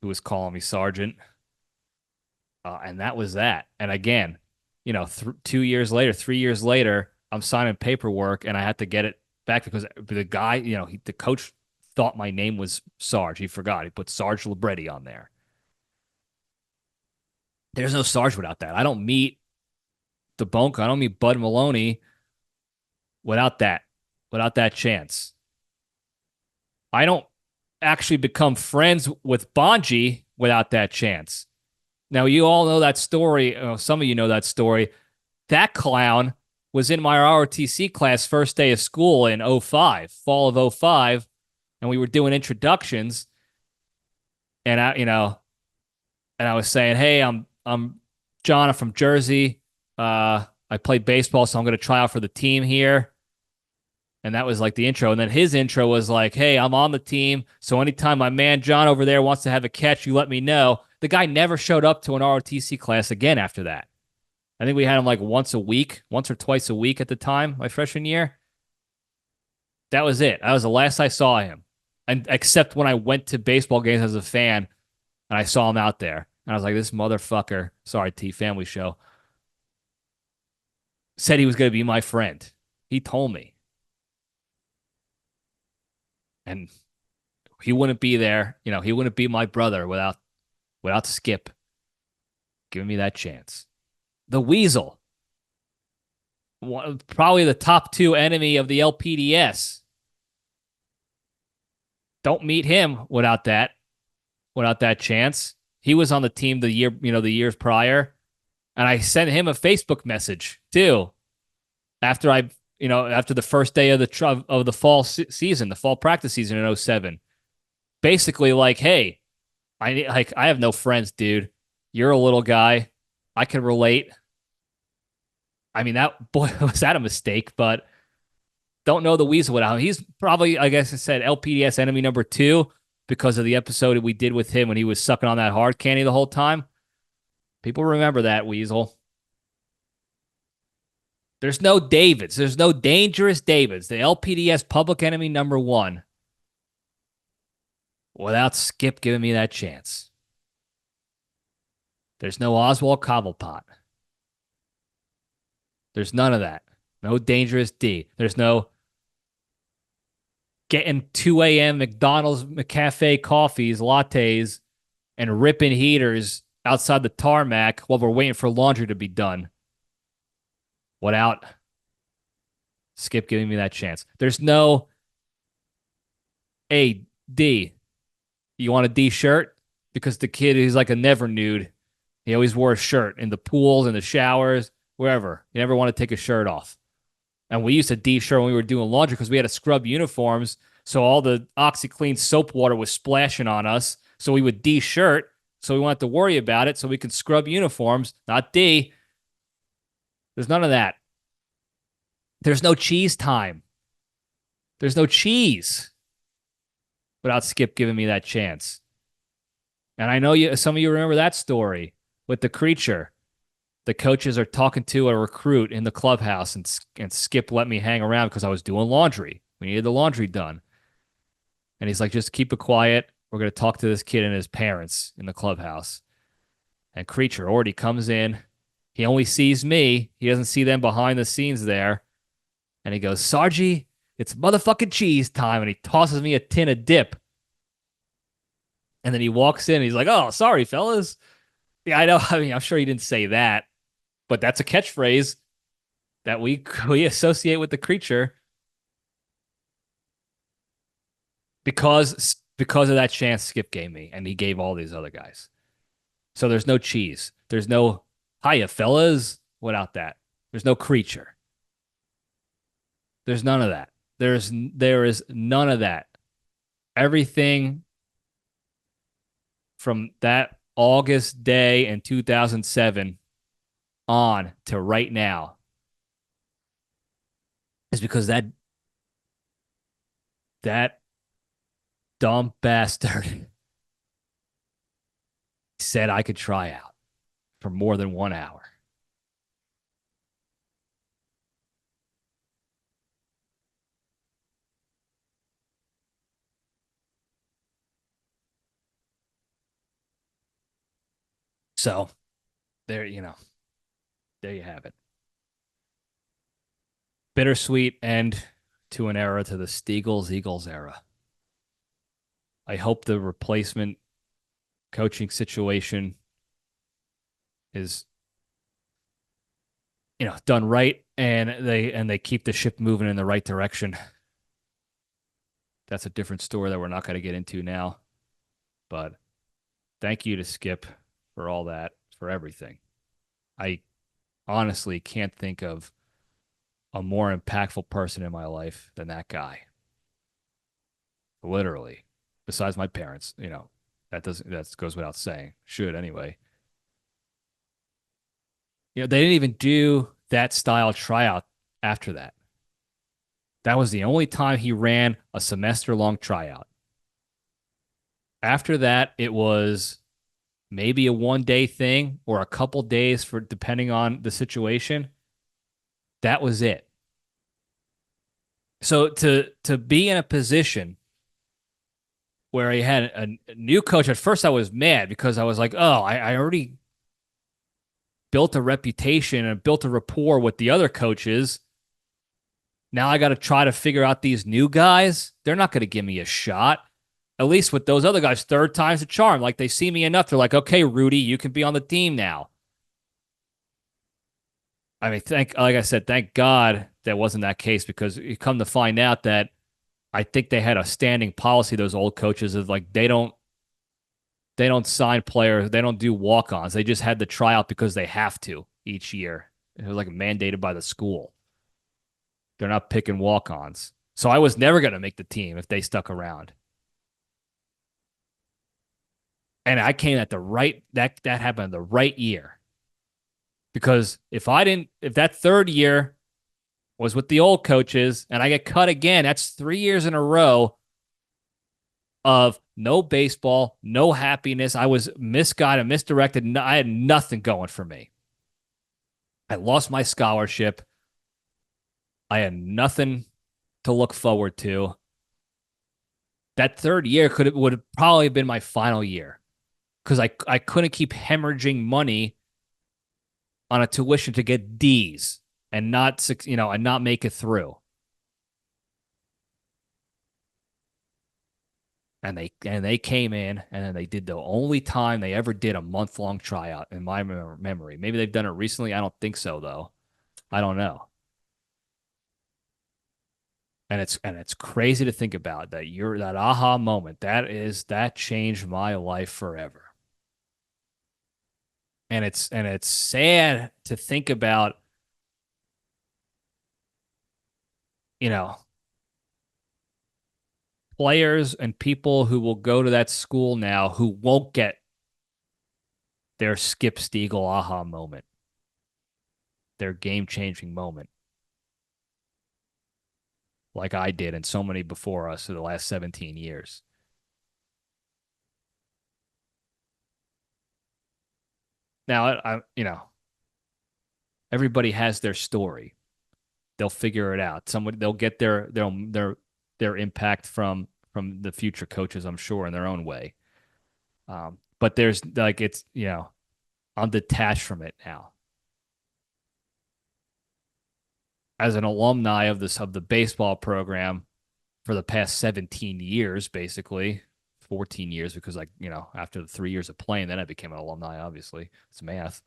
who was calling me Sergeant. And that was that. And again, 3 years later, I'm signing paperwork and I had to get it back because the guy, the coach thought my name was Sarge. He forgot. He put Sarge Libretti on there. There's no Sarge without that. I don't meet the Bone. I don't meet Bud Maloney without that chance. I don't actually become friends with Bonji without that chance. Now, you all know that story. Some of you know that story. That clown was in my ROTC class first day of school in fall of 05, and we were doing introductions. And I was saying, "Hey, I'm John. I'm from Jersey. I played baseball, so I'm going to try out for the team here." And that was like the intro. And then his intro was like, "Hey, I'm on the team, so anytime my man John over there wants to have a catch, you let me know." The guy never showed up to an ROTC class again after that. I think we had him like once or twice a week at the time, my freshman year. That was it. That was the last I saw him. And except when I went to baseball games as a fan and I saw him out there. And I was like, this motherfucker, sorry, T, family show, said he was going to be my friend. He told me. And he wouldn't be there. He wouldn't be my brother without Skip giving me that chance. The Weasel, probably the top 2 enemy of the LPDS. Don't meet him without that chance. He was on the team the years prior, and I sent him a Facebook message too. After I after the first day of the fall season, the fall practice season in '07. Basically like, hey, I have no friends, dude. You're a little guy. I can relate. I mean, that boy was that a mistake, but don't know the weasel without him. He's probably, I guess I said, LPDS enemy number 2 because of the episode we did with him when he was sucking on that hard candy the whole time. People remember that weasel. There's no Davids. There's no dangerous Davids. The LPDS public enemy number 1 without Skip giving me that chance. There's no Oswald Cobblepot. There's none of that. No dangerous D. There's no getting 2 a.m. McDonald's McCafe coffees, lattes, and ripping heaters outside the tarmac while we're waiting for laundry to be done without Skip giving me that chance. There's no, hey, D, you want a D shirt? Because the kid is like a never nude. He always wore a shirt in the pools, in the showers, wherever. You never want to take a shirt off. And we used to D-shirt when we were doing laundry because we had to scrub uniforms. So all the OxyClean soap water was splashing on us. So we would D-shirt. So we won't have to worry about it. So we could scrub uniforms, not D. There's none of that. There's no cheese time. There's no cheese without Skip giving me that chance. And I know some of you remember that story with the creature. The coaches are talking to a recruit in the clubhouse, and Skip let me hang around because I was doing laundry. We needed the laundry done. And he's like, just keep it quiet. We're going to talk to this kid and his parents in the clubhouse. And Creature already comes in. He only sees me. He doesn't see them behind the scenes there. And he goes, Sargy, it's motherfucking cheese time. And he tosses me a tin of dip. And then he walks in. And he's like, oh, sorry, fellas. Yeah, I know. I mean, I'm sure he didn't say that. But that's a catchphrase that we associate with the creature because of that chance Skip gave me, and he gave all these other guys. So there's no cheese. There's no hiya, fellas, without that. There's no creature. There's none of that. There is none of that. Everything from that August day in 2007 on to right now is because that dumb bastard said I could try out for more than 1 hour. So there you have it. Bittersweet end to an era, to the Eagles era. I hope the replacement coaching situation is done right, and they keep the ship moving in the right direction. That's a different story that we're not going to get into now. But thank you to Skip for all that, for everything. I honestly can't think of a more impactful person in my life than that guy. Literally. Besides my parents, that goes without saying. Should anyway. They didn't even do that style tryout after that. That was the only time he ran a semester-long tryout. After that, it was maybe a one-day thing or a couple days for depending on the situation. That was it. So to be in a position where he had a new coach, at first I was mad because I was like, oh, I already built a reputation and built a rapport with the other coaches. Now I got to try to figure out these new guys. They're not going to give me a shot. At least with those other guys, third time's a charm. Like, they see me enough. They're like, okay, Rudy, you can be on the team now. I mean, like I said, thank God that wasn't that case, because you come to find out that I think they had a standing policy, those old coaches, of like they don't sign players, they don't do walk-ons. They just had the tryout because they have to each year. It was like mandated by the school. They're not picking walk-ons. So I was never going to make the team if they stuck around. And I came at the right that happened the right year. Because if that third year was with the old coaches and I get cut again, that's 3 years in a row of no baseball, no happiness. I was misguided, misdirected. I had nothing going for me. I lost my scholarship. I had nothing to look forward to. That third year would have probably been my final year because I couldn't keep hemorrhaging money on a tuition to get D's and not make it through. And they came in and then they did the only time they ever did a month-long tryout in my memory. Maybe they've done it recently. I don't think so though. I don't know. And it's crazy to think about that aha moment. That changed my life forever. And it's sad to think about, you know, players and people who will go to that school now who won't get their Skip Stiegel aha moment, their game-changing moment, like I did and so many before us for the last 17 years. Now, everybody has their story. They'll figure it out. They'll get their impact from the future coaches, I'm sure, in their own way. But there's like I'm detached from it now. As an alumni of the baseball program for the past 17 years, basically 14 years, because after the 3 years of playing, then I became an alumni. Obviously, it's math.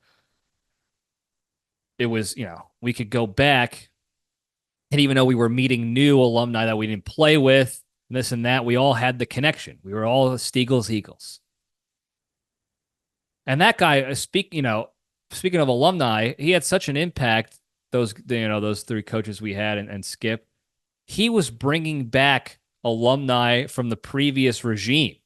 It was we could go back. And even though we were meeting new alumni that we didn't play with, and this and that, we all had the connection. We were all Stiegel's Eagles. And that guy, speaking of alumni, he had such an impact. Those three coaches we had and Skip, he was bringing back alumni from the previous regime.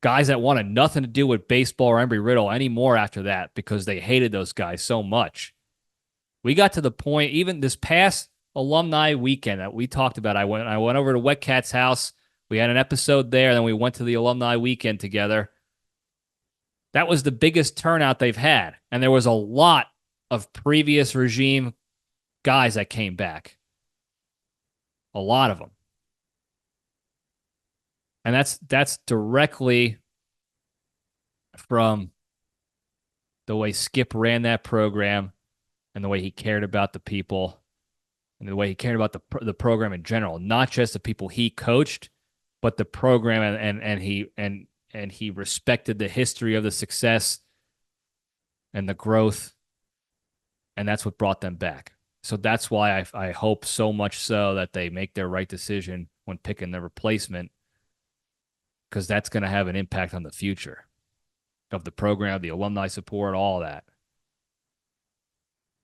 Guys that wanted nothing to do with baseball or Embry-Riddle anymore after that because they hated those guys so much. We got to the point, even this past alumni weekend that we talked about, I went over to Wet Cat's house. We had an episode there, and then we went to the alumni weekend together. That was the biggest turnout they've had, and there was a lot of previous regime guys that came back. A lot of them. And that's directly from the way Skip ran that program and the way he cared about the people and the way he cared about the program in general, not just the people he coached, but the program and he respected the history of the success and the growth, and that's what brought them back. So that's why I hope so much so that they make their right decision when picking their replacement, because that's going to have an impact on the future of the program, the alumni support, all that.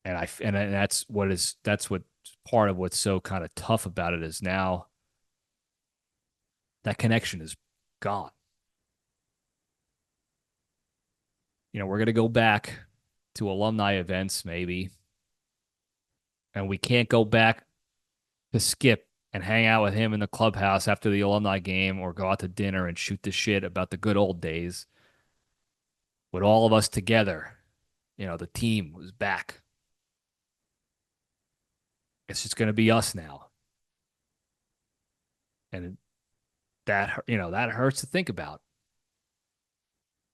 And that's what part of what's so kind of tough about it is now that connection is gone. We're going to go back to alumni events maybe, and we can't go back to Skip and hang out with him in the clubhouse after the alumni game or go out to dinner and shoot the shit about the good old days with all of us together. The team was back. It's just going to be us now. And that hurts to think about.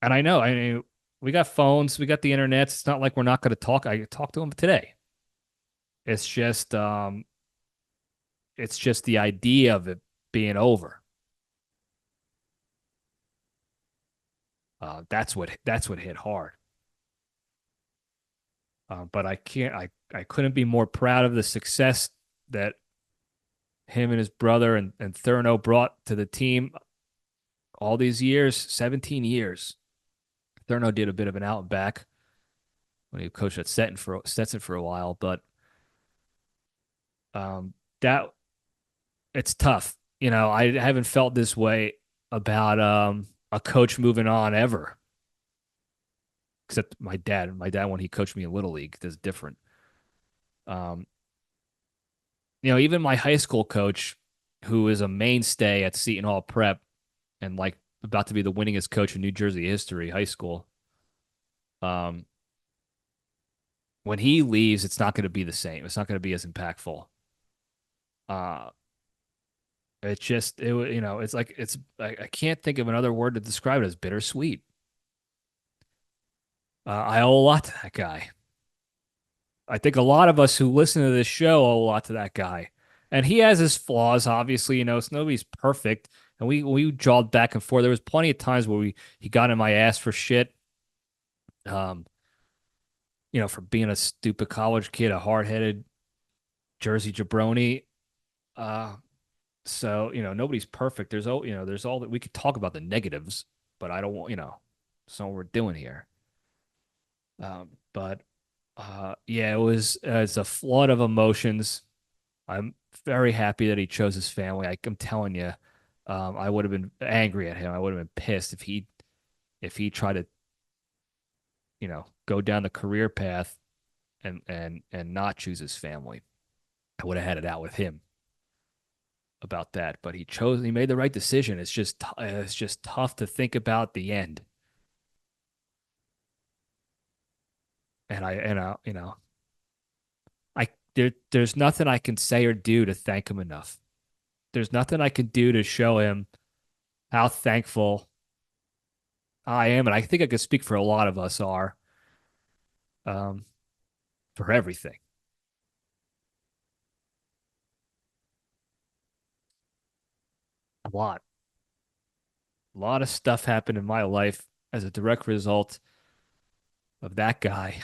And I know, we got phones, we got the internet. It's not like we're not going to talk. I talked to him today. It's just the idea of it being over. That's what hit hard. But I couldn't be more proud of the success that him and his brother and Thurno brought to the team all these years, 17 years. Thurno did a bit of an out and back when he coached at Stetson for a while. But that it's tough. I haven't felt this way about a coach moving on ever, except my dad. My dad, when he coached me in Little League, is different. Um, even my high school coach, who is a mainstay at Seton Hall Prep and like about to be the winningest coach in New Jersey history, high school. Um, when he leaves, it's not going to be the same. It's not going to be as impactful. Uh, it's just it's like I can't think of another word to describe it as bittersweet. I owe a lot to that guy. I think a lot of us who listen to this show owe a lot to that guy. And he has his flaws, obviously, it's nobody's perfect. And we jawed back and forth. There was plenty of times where he got in my ass for shit. Um, for being a stupid college kid, a hard-headed Jersey jabroni. So, nobody's perfect. There's all that we could talk about the negatives, but I don't want, that's not what we're doing here. But yeah, it's a flood of emotions. I'm very happy that he chose his family. I'm telling you, I would have been angry at him. I would have been pissed if he tried to, go down the career path and not choose his family. I would have had it out with him about that. But he made the right decision. It's just tough to think about the end. There's nothing I can say or do to thank him enough. There's nothing I can do to show him how thankful I am, and I think I could speak for a lot of us are, um, for everything. A lot, a lot of stuff happened in my life as a direct result of that guy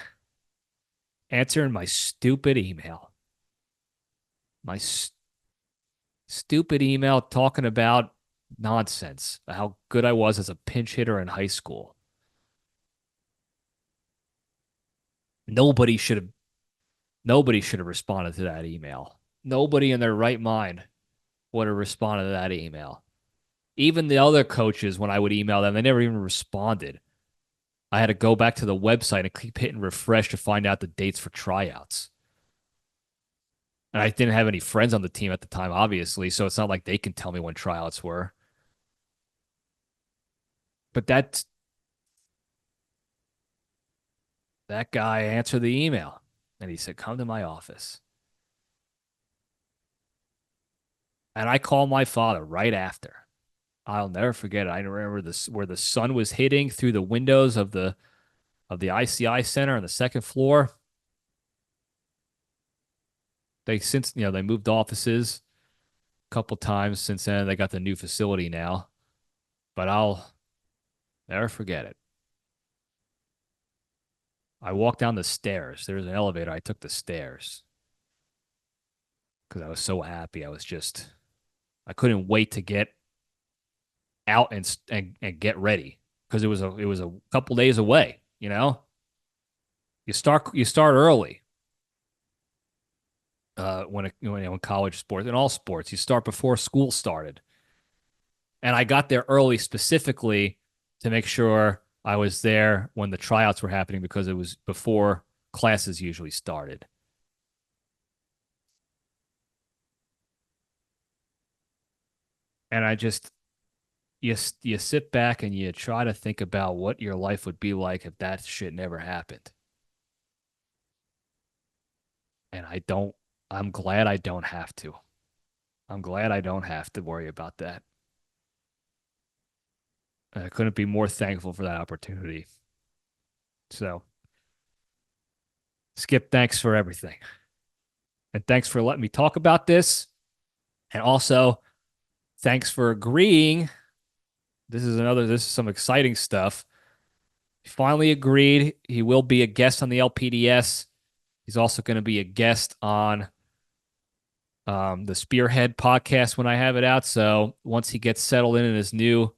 answering my stupid email. My stupid email talking about nonsense, how good I was as a pinch hitter in high school. Nobody should have nobody should have responded to that email. Nobody in their right mind would have responded to that email. Even the other coaches, when I would email them, they never even responded. I had to go back to the website and keep hitting refresh to find out the dates for tryouts. And I didn't have any friends on the team at the time, obviously, so it's not like they can tell me when tryouts were. But that guy answered the email and he said, "Come to my office." And I called my father right after. I'll never forget it. I remember this where the sun was hitting through the windows of the ICI center on the second floor. They moved offices a couple times since then. They got the new facility now, but I'll never forget it. I walked down the stairs. There was an elevator. I took the stairs because I was so happy. I couldn't wait to get out and get ready because it was a couple days away. You start early. When college sports and all sports, you start before school started. And I got there early specifically to make sure I was there when the tryouts were happening because it was before classes usually started. And you sit back and you try to think about what your life would be like if that shit never happened. And I'm glad I don't have to. I'm glad I don't have to worry about that. And I couldn't be more thankful for that opportunity. So, Skip, thanks for everything. And thanks for letting me talk about this. And also, thanks for agreeing. This is some exciting stuff. He finally agreed. He will be a guest on the LPDS. He's also going to be a guest on the Spearhead podcast when I have it out. So once he gets settled in his new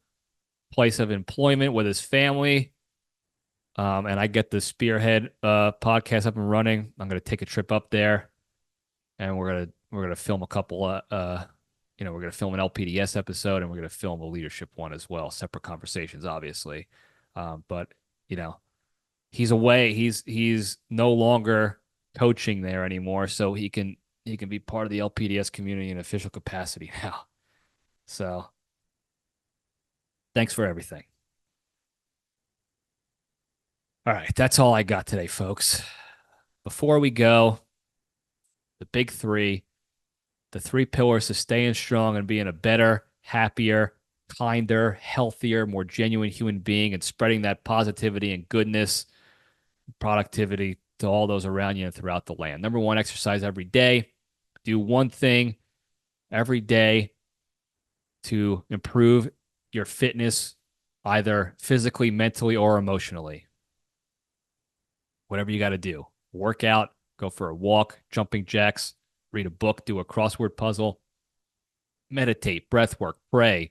place of employment with his family, And I get the Spearhead podcast up and running. I'm going to take a trip up there, and we're gonna film a couple we're gonna film an LPDS episode, and we're gonna film a leadership one as well. Separate conversations, obviously. But you know, he's away. He's no longer coaching there anymore, so he can be part of the LPDS community in official capacity now. So thanks for everything. All right, that's all I got today, folks. Before we go, the big three, the three pillars to staying strong and being a better, happier, kinder, healthier, more genuine human being and spreading that positivity and goodness, productivity to all those around you and throughout the land. Number one, exercise every day. Do one thing every day to improve your fitness, either physically, mentally, or emotionally. Whatever you got to do. Work out, go for a walk, jumping jacks, read a book, do a crossword puzzle, meditate, breath work, pray,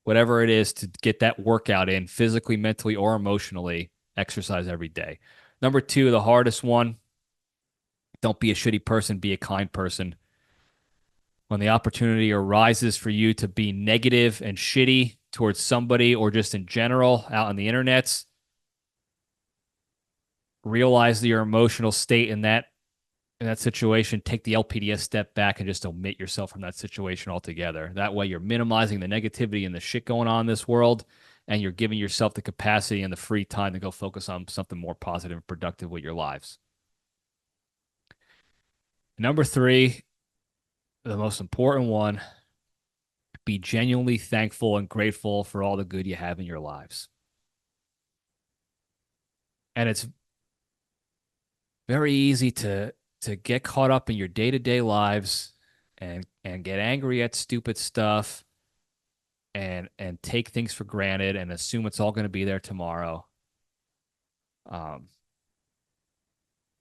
whatever it is to get that workout in physically, mentally, or emotionally, exercise every day. Number two, the hardest one, don't be a shitty person, be a kind person. When the opportunity arises for you to be negative and shitty towards somebody or just in general out on the internets, realize your emotional state in that situation, take the LPDS step back and just omit yourself from that situation altogether. That way you're minimizing the negativity and the shit going on in this world, and you're giving yourself the capacity and the free time to go focus on something more positive and productive with your lives. Number three, the most important one, be genuinely thankful and grateful for all the good you have in your lives. And it's very easy to get caught up in your day-to-day lives and get angry at stupid stuff and take things for granted and assume it's all going to be there tomorrow. And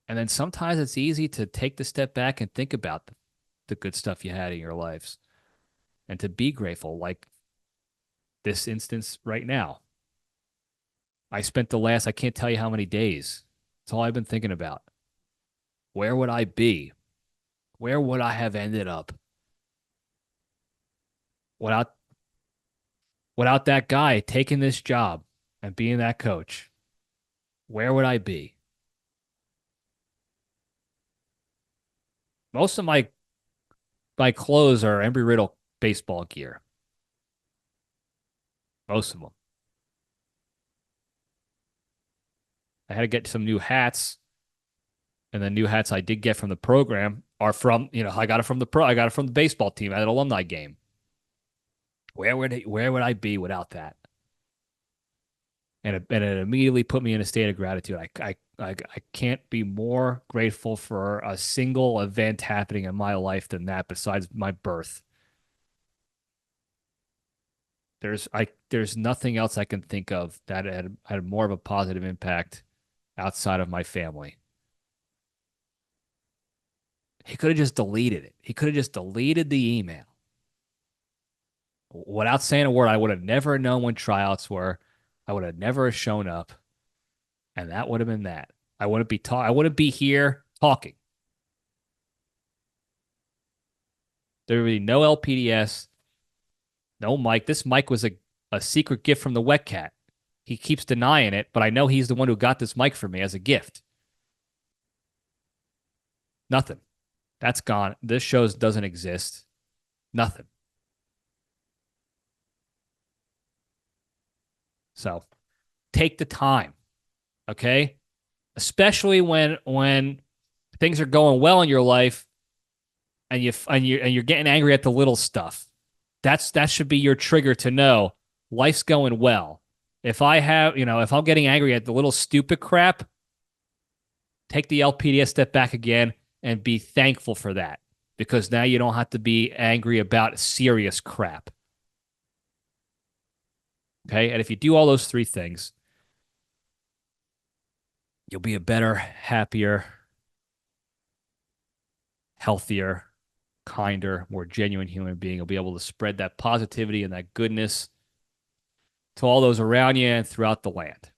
then sometimes it's easy to take the step back and think about the good stuff you had in your lives and to be grateful, like this instance right now. I spent I can't tell you how many days. It's all I've been thinking about. Where would I be? Where would I have ended up without that guy taking this job and being that coach? Where would I be? Most of my clothes are Embry-Riddle baseball gear. Most of them. I had to get some new hats, and the new hats I did get from the program are from, I got it from the baseball team at an alumni game. Where would I be without that? And it immediately put me in a state of gratitude. I can't be more grateful for a single event happening in my life than that, besides my birth. There's nothing else I can think of that had more of a positive impact outside of my family. He could have just deleted it. He could have just deleted the email. Without saying a word, I would have never known when tryouts were. I would have never shown up. And that would have been that. I wouldn't be here talking. There would be no LPDS, no mic. This mic was a secret gift from the Wet Cat. He keeps denying it, but I know he's the one who got this mic for me as a gift. Nothing. That's gone. This show doesn't exist. Nothing. So take the time, okay? Especially when things are going well in your life and you're getting angry at the little stuff. That should be your trigger to know life's going well. If I'm getting angry at the little stupid crap, take the LPDS step back again and be thankful for that, because now you don't have to be angry about serious crap. Okay? And if you do all those three things, you'll be a better, happier, healthier, kinder, more genuine human being. You'll be able to spread that positivity and that goodness to all those around you and throughout the land.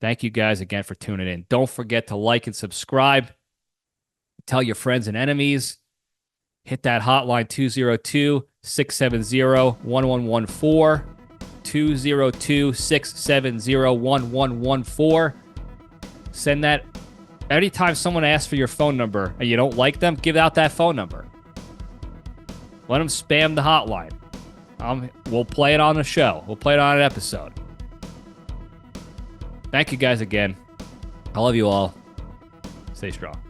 Thank you guys again for tuning in. Don't forget to like and subscribe. Tell your friends and enemies. Hit that hotline 202-670-1114. 202-670-1114. Send that. Anytime someone asks for your phone number and you don't like them, give out that phone number. Let them spam the hotline. We'll play it on the show. We'll play it on an episode. Thank you guys again. I love you all. Stay strong.